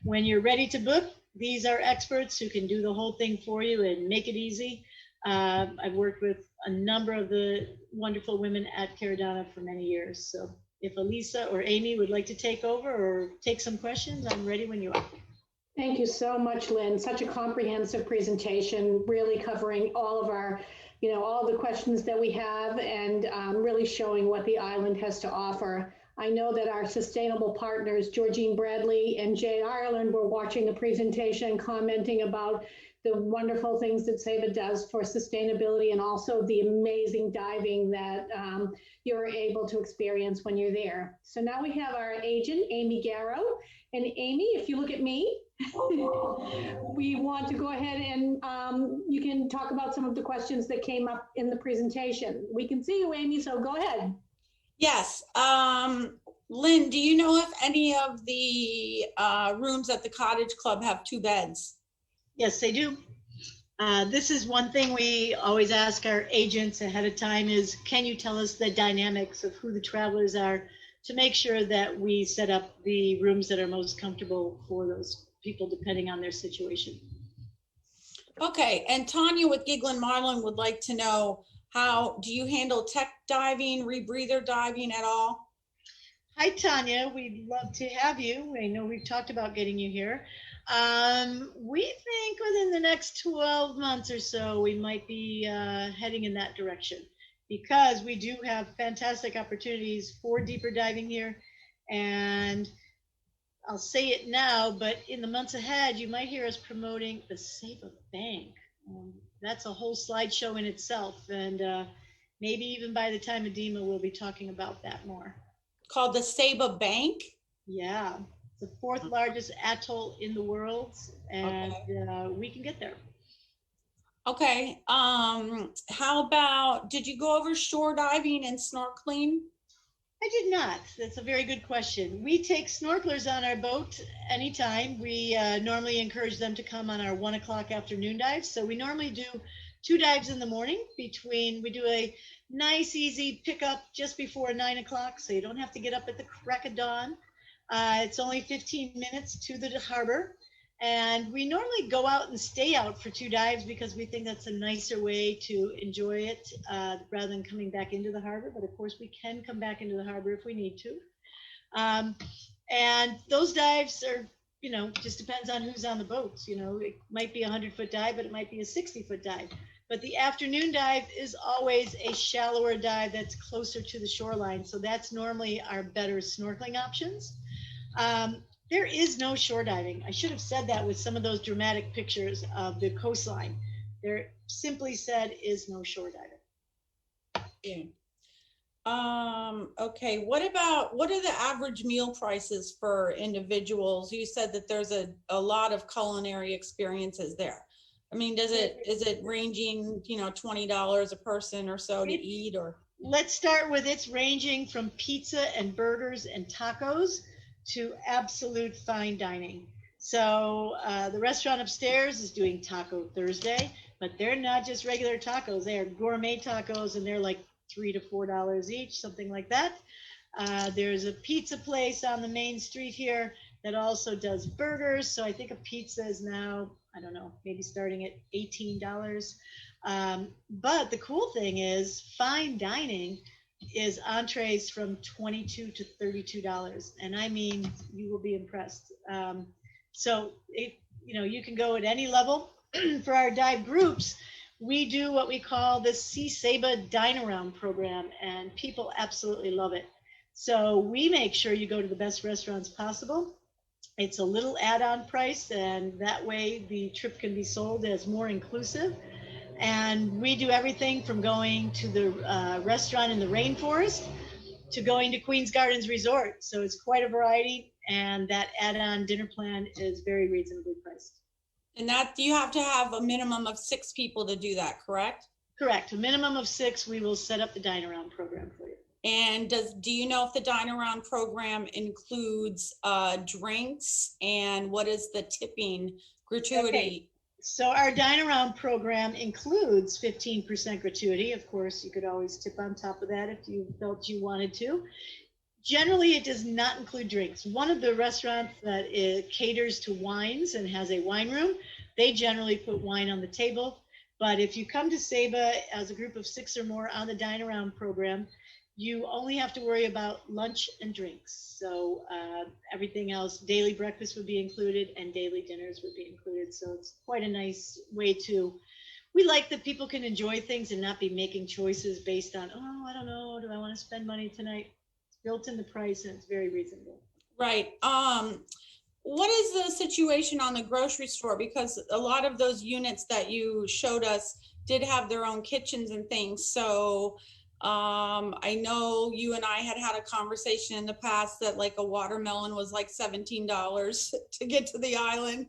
When you're ready to book, these are experts who can do the whole thing for you and make it easy. I've worked with a number of the wonderful women at Caradonna for many years. So if Elisa or Amy would like to take over or take some questions, I'm ready when you are. Thank you so much, Lynn. Such a comprehensive presentation, really covering all of our, all the questions that we have, and really showing what the island has to offer. I know that our sustainable partners, Georgine Bradley and Jay Ireland, were watching the presentation and commenting about the wonderful things that Saba does for sustainability, and also the amazing diving that you're able to experience when you're there. So now we have our agent, Amy Garrow. And Amy, if you look at me, we want to go ahead and you can talk about some of the questions that came up in the presentation. We can see you, Amy, so go ahead. Yes. Lynn, do you know if any of the rooms at the Cottage Club have 2 beds? Yes, they do. This is one thing we always ask our agents ahead of time is, can you tell us the dynamics of who the travelers are, to make sure that we set up the rooms that are most comfortable for those people depending on their situation. Okay, and Tanya with Giggling Marlin would like to know, how do you handle tech diving, rebreather diving at all? Hi, Tanya. We'd love to have you. I know we've talked about getting you here. We think within the next 12 months or so, we might be heading in that direction, because we do have fantastic opportunities for deeper diving here. And I'll say it now, but in the months ahead, you might hear us promoting the Saba Bank. That's a whole slideshow in itself. And maybe even by the time of DEMA, we'll be talking about that more. Called the Saba Bank? Yeah, the 4th largest atoll in the world, and we can get there. Okay, how about, did you go over shore diving and snorkeling? I did not. That's a very good question. We take snorkelers on our boat anytime. We normally encourage them to come on our 1 o'clock afternoon dives. So we normally do 2 dives in the morning we do a nice, easy pickup just before 9 o'clock. So you don't have to get up at the crack of dawn. It's only 15 minutes to the harbor. And we normally go out and stay out for 2 dives because we think that's a nicer way to enjoy it rather than coming back into the harbor. But of course, we can come back into the harbor if we need to. And those dives are, just depends on who's on the boats. It might be a 100-foot dive, but it might be a 60-foot dive. But the afternoon dive is always a shallower dive that's closer to the shoreline. So that's normally our better snorkeling options. There is no shore diving. I should have said that with some of those dramatic pictures of the coastline. There simply said is no shore diving. Yeah. Okay, what are the average meal prices for individuals? You said that there's a lot of culinary experiences there. I mean, is it ranging, $20 a person or so to eat, or? Let's start with, it's ranging from pizza and burgers and tacos to absolute fine dining. So the restaurant upstairs is doing Taco Thursday, but they're not just regular tacos. They are gourmet tacos, and they're like $3 to $4 each, something like that. There's a pizza place on the main street here that also does burgers. So I think a pizza is now, I don't know, maybe starting at $18. But the cool thing is fine dining is entrees from $22 to $32. And I mean, you will be impressed. So you can go at any level. For our dive groups, we do what we call the Saba Dine Around program, and people absolutely love it. So we make sure you go to the best restaurants possible. It's a little add-on price, and that way the trip can be sold as more inclusive. And we do everything from going to the restaurant in the rainforest to going to Queen's Gardens Resort. So it's quite a variety, and that add-on dinner plan is very reasonably priced. And that you have to have a minimum of 6 people to do that, correct? Correct. A minimum of 6. We will set up the dine around program for you. And do you know if the dine around program includes drinks, and what is the tipping gratuity? Okay. So our dine around program includes 15% gratuity. Of course, you could always tip on top of that if you felt you wanted to. Generally, it does not include drinks. One of the restaurants that caters to wines and has a wine room, they generally put wine on the table. But if you come to Saba as a group of 6 or more on the dine around program, you only have to worry about lunch and drinks. So everything else, daily breakfast would be included and daily dinners would be included. So it's quite a nice way we like that people can enjoy things and not be making choices based on, oh, I don't know, do I want to spend money tonight? It's built in the price and it's very reasonable. Right. What is the situation on the grocery store? Because a lot of those units that you showed us did have their own kitchens and things. So I know you and I had a conversation in the past that like a watermelon was like $17 to get to the island.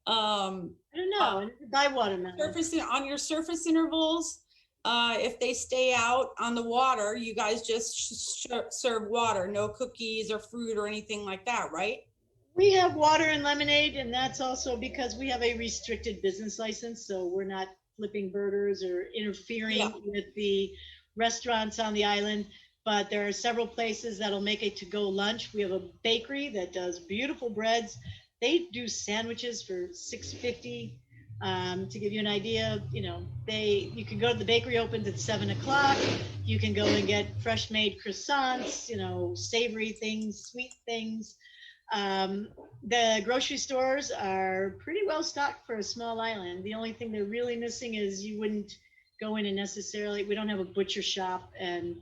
I don't know. Buy watermelon. On your surface intervals, if they stay out on the water, you guys just serve water, no cookies or fruit or anything like that, right? We have water and lemonade, and that's also because we have a restricted business license, so we're not flipping burgers or interfering with the restaurants on the island. But there are several places that'll make a to-go lunch. We have a bakery that does beautiful breads. They do sandwiches for $6.50. To give you an idea, you can go to the bakery, opens at 7 o'clock. You can go and get fresh made croissants, savory things, sweet things. The grocery stores are pretty well stocked for a small island. The only thing they're really missing is you wouldn't go in and necessarily, we don't have a butcher shop and,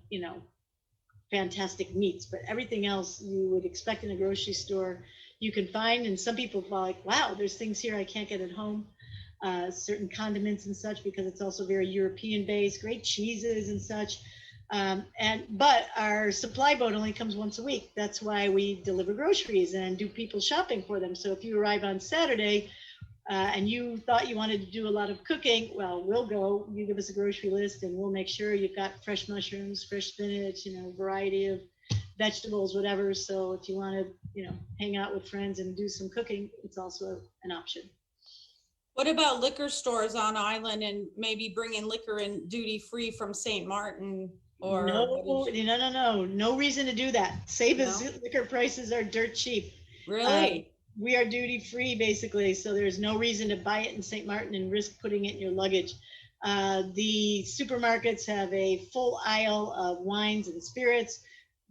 fantastic meats, but everything else you would expect in a grocery store you can find. And some people are like, wow, there's things here I can't get at home. Certain condiments and such, because it's also very European based, great cheeses and such. But our supply boat only comes once a week. That's why we deliver groceries and do people shopping for them. So if you arrive on Saturday and you thought you wanted to do a lot of cooking, well, we'll go, you give us a grocery list and we'll make sure you've got fresh mushrooms, fresh spinach, variety of vegetables, whatever. So if you want to, hang out with friends and do some cooking, it's also an option. What about liquor stores on island and maybe bringing liquor in duty free from St. Martin? Or no reason to do that. Saba's liquor prices are dirt cheap. Really? We are duty free basically, so there's no reason to buy it in St. Martin and risk putting it in your luggage. The supermarkets have a full aisle of wines and spirits,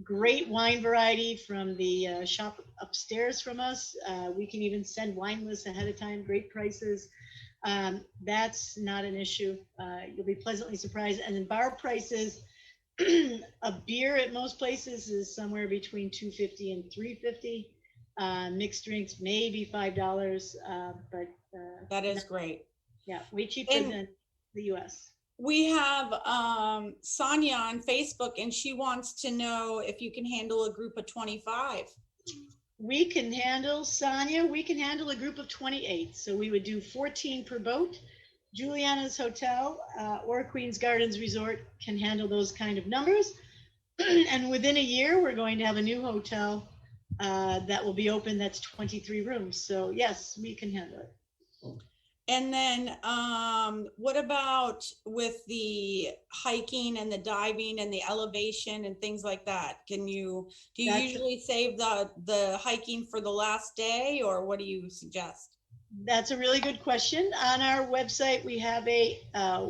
great wine variety from the shop upstairs from us. We can even send wine lists ahead of time, great prices. That's not an issue. You'll be pleasantly surprised. And then bar prices, a beer at most places is somewhere between $2.50 and $3.50. Mixed drinks maybe $5, but that is great. Yeah, way cheaper than the U.S. We have Sonia on Facebook, and she wants to know if you can handle a group of 25. We can handle, Sonia, we can handle a group of 28. So we would do 14 per boat. Juliana's Hotel or Queen's Gardens Resort can handle those kind of numbers. And within a year, we're going to have a new hotel that will be open. That's 23 rooms. So yes, we can handle it. And then what about with the hiking and the diving and the elevation and things like that? Do you usually save the hiking for the last day, or what do you suggest? That's a really good question. On our website, we have a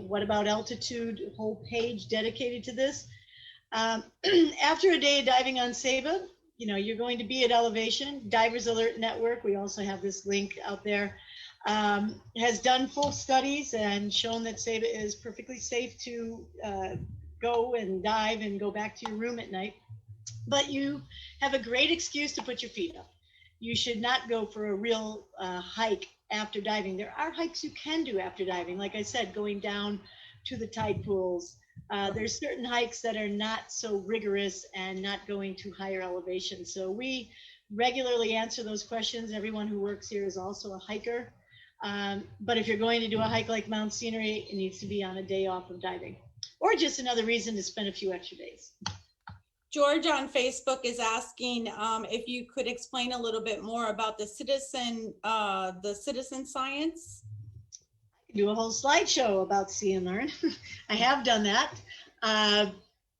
What About Altitude whole page dedicated to this. After a day of diving on Saba, you're going to be at elevation. Divers Alert Network, we also have this link out there, has done full studies and shown that Saba is perfectly safe to go and dive and go back to your room at night. But you have a great excuse to put your feet up. You should not go for a real hike after diving. There are hikes you can do after diving. Like I said, going down to the tide pools. There's certain hikes that are not so rigorous and not going to higher elevation. So we regularly answer those questions. Everyone who works here is also a hiker. But if you're going to do a hike like Mount Scenery, it needs to be on a day off of diving, or just another reason to spend a few extra days. George on Facebook is asking if you could explain a little bit more about the citizen science. I can do a whole slideshow about See and Learn. I have done that,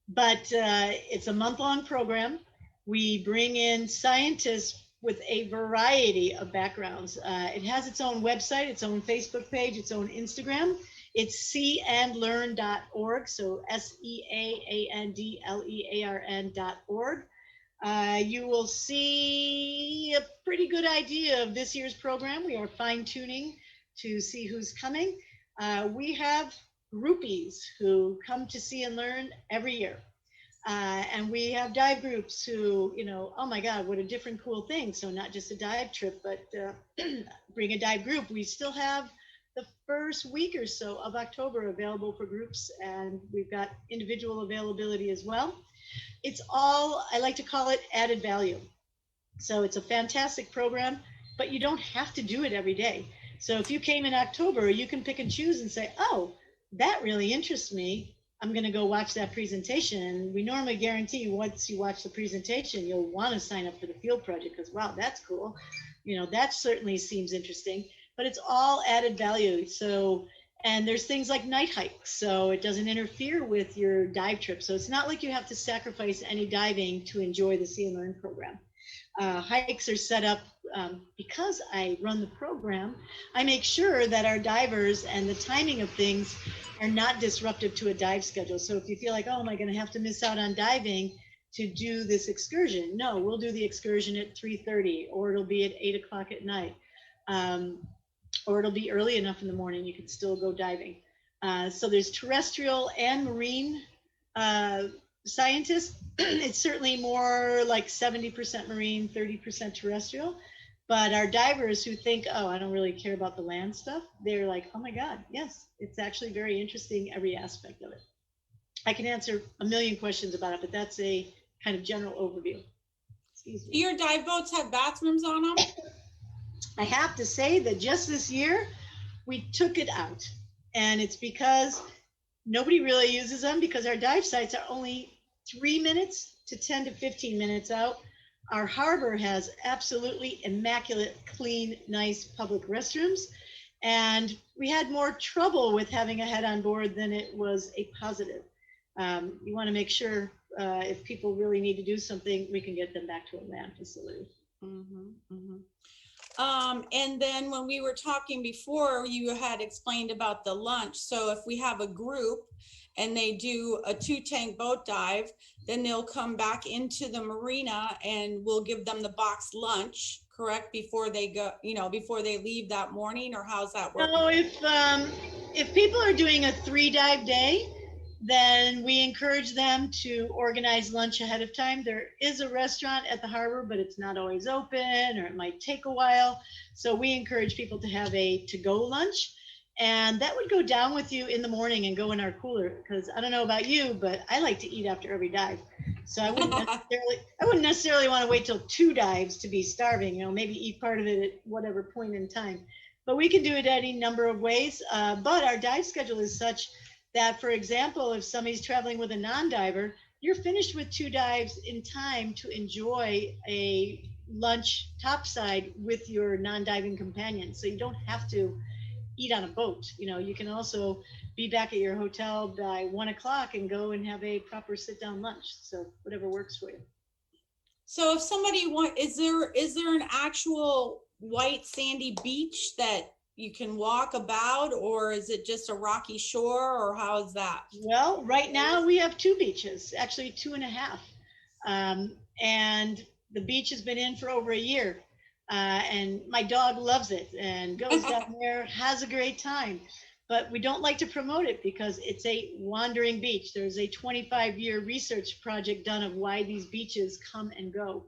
but it's a month-long program. We bring in scientists with a variety of backgrounds. It has its own website, its own Facebook page, its own Instagram. It's seeandlearn.org, so seeandlearn.org. You will see a pretty good idea of this year's program. We are fine-tuning to see who's coming. We have groupies who come to See and Learn every year. And we have dive groups who, oh my God, what a different cool thing. So not just a dive trip, but bring a dive group. We still have the first week or so of October available for groups, and we've got individual availability as well. It's all, I like to call it added value. So it's a fantastic program, but you don't have to do it every day. So if you came in October, you can pick and choose and say, oh, that really interests me. I'm going to go watch that presentation. We normally guarantee once you watch the presentation, you'll want to sign up for the field project because, wow, that's cool. That certainly seems interesting, but it's all added value. So, and there's things like night hikes, so it doesn't interfere with your dive trip. So it's not like you have to sacrifice any diving to enjoy the See and Learn program. Hikes are set up because I run the program. I make sure that our divers and the timing of things are not disruptive to a dive schedule. So if you feel like, oh, am I going to have to miss out on diving to do this excursion? No, we'll do the excursion at 3:30, or it'll be at 8 o'clock at night, or it'll be early enough in the morning you can still go diving. So there's terrestrial and marine scientists. It's certainly more like 70% marine, 30% terrestrial. But our divers who think, oh, I don't really care about the land stuff, they're like, oh my God, yes, it's actually very interesting, every aspect of it. I can answer a million questions about it, but that's a kind of general overview. Excuse me. Do your dive boats have bathrooms on them? I have to say that just this year, we took it out. And it's because nobody really uses them, because our dive sites are only 3 minutes to 10 to 15 minutes out. Our harbor has absolutely immaculate, clean, nice public restrooms. And we had more trouble with having a head on board than it was a positive. You want to make sure if people really need to do something, we can get them back to a land facility. And then when we were talking before, you had explained about the lunch. So if we have a group and they do a 2-tank boat dive, then they'll come back into the marina and we'll give them the box lunch, correct? Before they go, before they leave that morning, or how's that work? So if people are doing a 3-dive day, then we encourage them to organize lunch ahead of time. There is a restaurant at the harbor, but it's not always open, or it might take a while. So we encourage people to have a to-go lunch. And that would go down with you in the morning and go in our cooler, because I don't know about you, but I like to eat after every dive. So I wouldn't necessarily want to wait till 2 dives to be starving, maybe eat part of it at whatever point in time. But we can do it any number of ways. But our dive schedule is such that, for example, if somebody's traveling with a non-diver, you're finished with 2 dives in time to enjoy a lunch topside with your non-diving companion. So you don't have to eat on a boat. You know, you can also be back at your hotel by 1 o'clock and go and have a proper sit-down lunch. So whatever works for you. So if somebody is there an actual white sandy beach that you can walk about, or is it just a rocky shore, or how is that? Well, right now we have 2 beaches, actually 2.5. And the beach has been in for over a year. And my dog loves it and goes down there, has a great time. But we don't like to promote it because it's a wandering beach. There's a 25-year research project done of why these beaches come and go.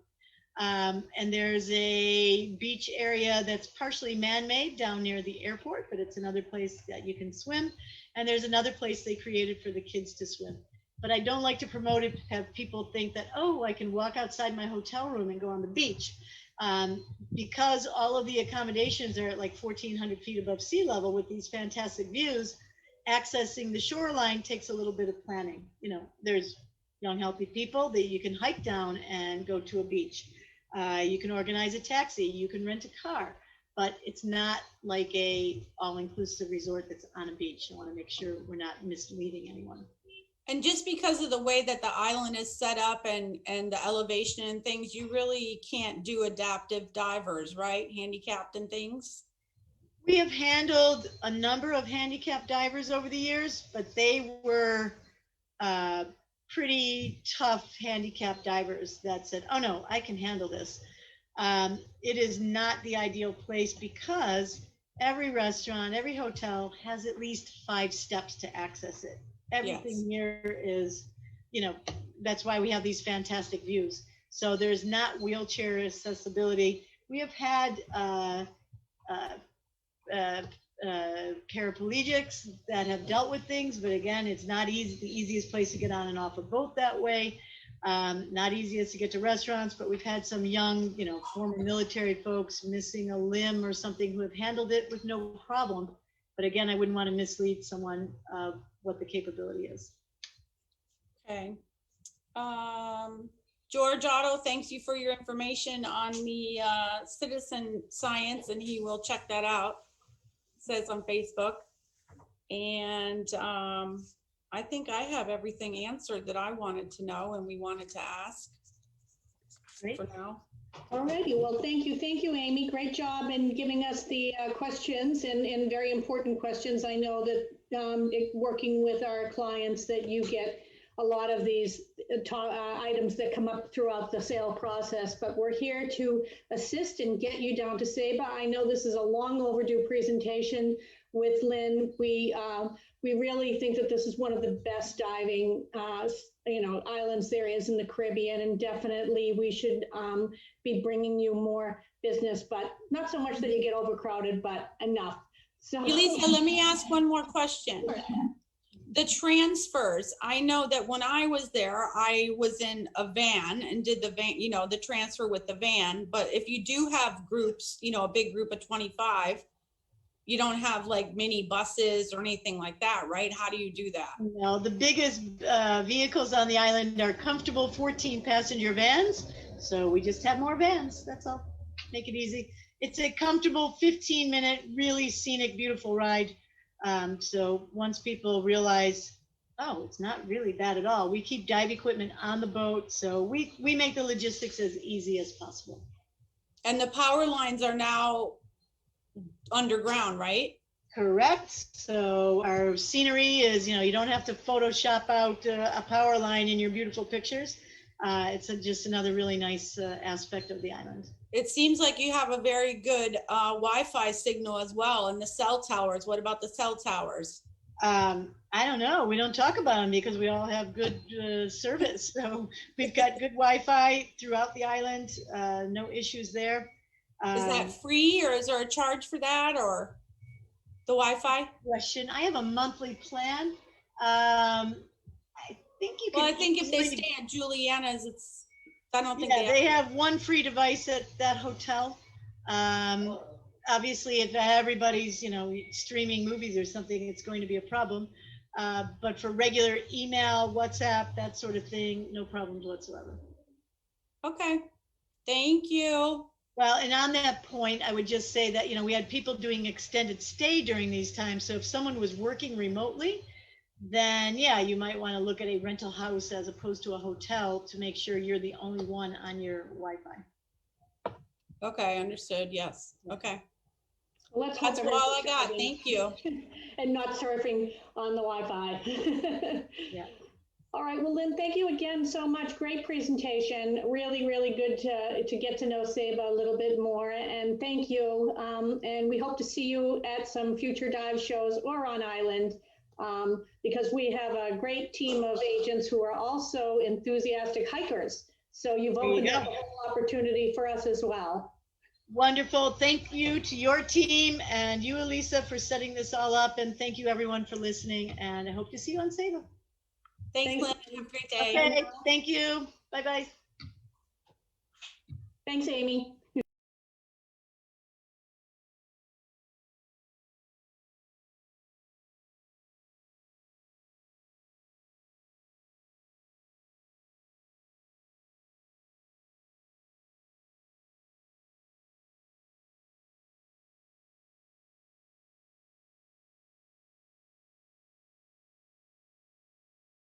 And there's a beach area that's partially man-made down near the airport, but it's another place that you can swim. And there's another place they created for the kids to swim. But I don't like to promote it, have people think that, oh, I can walk outside my hotel room and go on the beach. Because all of the accommodations are at like 1,400 feet above sea level with these fantastic views, accessing the shoreline takes a little bit of planning. You know, there's young, healthy people that you can hike down and go to a beach. You can organize a taxi, you can rent a car, but it's not like a all-inclusive resort that's on a beach. I want to make sure we're not misleading anyone. And just because of the way that the island is set up and the elevation and things, you really can't do adaptive divers, right? Handicapped and things. We have handled a number of handicapped divers over the years, but they were pretty tough handicapped divers that said, oh no, I can handle this. It is not the ideal place because every restaurant, every hotel has at least 5 steps to access it. Everything here is, you know, that's why we have these fantastic views. So there's not wheelchair accessibility. We have had paraplegics that have dealt with things, but again, it's not easy, the easiest place to get on and off a boat that way. Not easiest to get to restaurants, but we've had some young, you know, former military folks missing a limb or something who have handled it with no problem. But again, I wouldn't want to mislead someone of what the capability is. Okay. George Otto, thanks you for your information on the citizen science, and he will check that out. It says on Facebook. And I think I have everything answered that I wanted to know and we wanted to ask. Great. For now. All righty. Well, thank you, Amy. Great job in giving us the questions and very important questions. I know that working with our clients that you get a lot of these items that come up throughout the sale process, but we're here to assist and get you down to Saba. I know this is a long overdue presentation with Lynn. We really think that this is one of the best diving islands there is in the Caribbean, and definitely we should be bringing you more business, but not so much that you get overcrowded, but enough. So Elisa, let me ask one more question. The transfers, I know that when I was there, I was in a van and did the van, you know, the transfer with the van. But if you do have groups, you know, a big group of 25, you don't have like mini buses or anything like that, right? How do you do that? No, the biggest vehicles on the island are comfortable 14-passenger vans. So we just have more vans, that's all. Make it easy. It's a comfortable 15-minute, really scenic, beautiful ride. So once people realize, oh, it's not really bad at all, we keep dive equipment on the boat. So we make the logistics as easy as possible. And the power lines are now underground, right? Correct. So our scenery is, you don't have to Photoshop out a power line in your beautiful pictures. It's just another really nice aspect of the island. It seems like you have a very good Wi-Fi signal as well, and the cell towers. What about the cell towers? I don't know. We don't talk about them because we all have good service. So we've got good Wi-Fi throughout the island. No issues there. Is that free, or is there a charge for that, or the Wi-Fi? Question. I have a monthly plan. I think you can. Well, I think if they stay at Juliana's, it's. I don't think. Yeah, they have one free device at that hotel. Obviously, if everybody's streaming movies or something, it's going to be a problem. But for regular email, WhatsApp, that sort of thing, no problems whatsoever. Okay. Thank you. Well, and on that point, I would just say that, we had people doing extended stay during these times. So if someone was working remotely, then yeah, you might want to look at a rental house as opposed to a hotel to make sure you're the only one on your Wi-Fi. Okay, understood. Yes. Okay. Well, let's hope That's all I got. everyone's Thank you. and not surfing on the Wi-Fi. Yeah. All right, well, Lynn, thank you again so much. Great presentation. Really, really good to get to know Saba a little bit more. And thank you. And we hope to see you at some future dive shows or on island, because we have a great team of agents who are also enthusiastic hikers. So you've opened up a whole opportunity for us as well. Wonderful. Thank you to your team and you, Elisa, for setting this all up. And thank you, everyone, for listening. And I hope to see you on Saba. Thanks, Lynn. Have a great day. Okay. Thank you. Bye-bye. Thanks, Amy.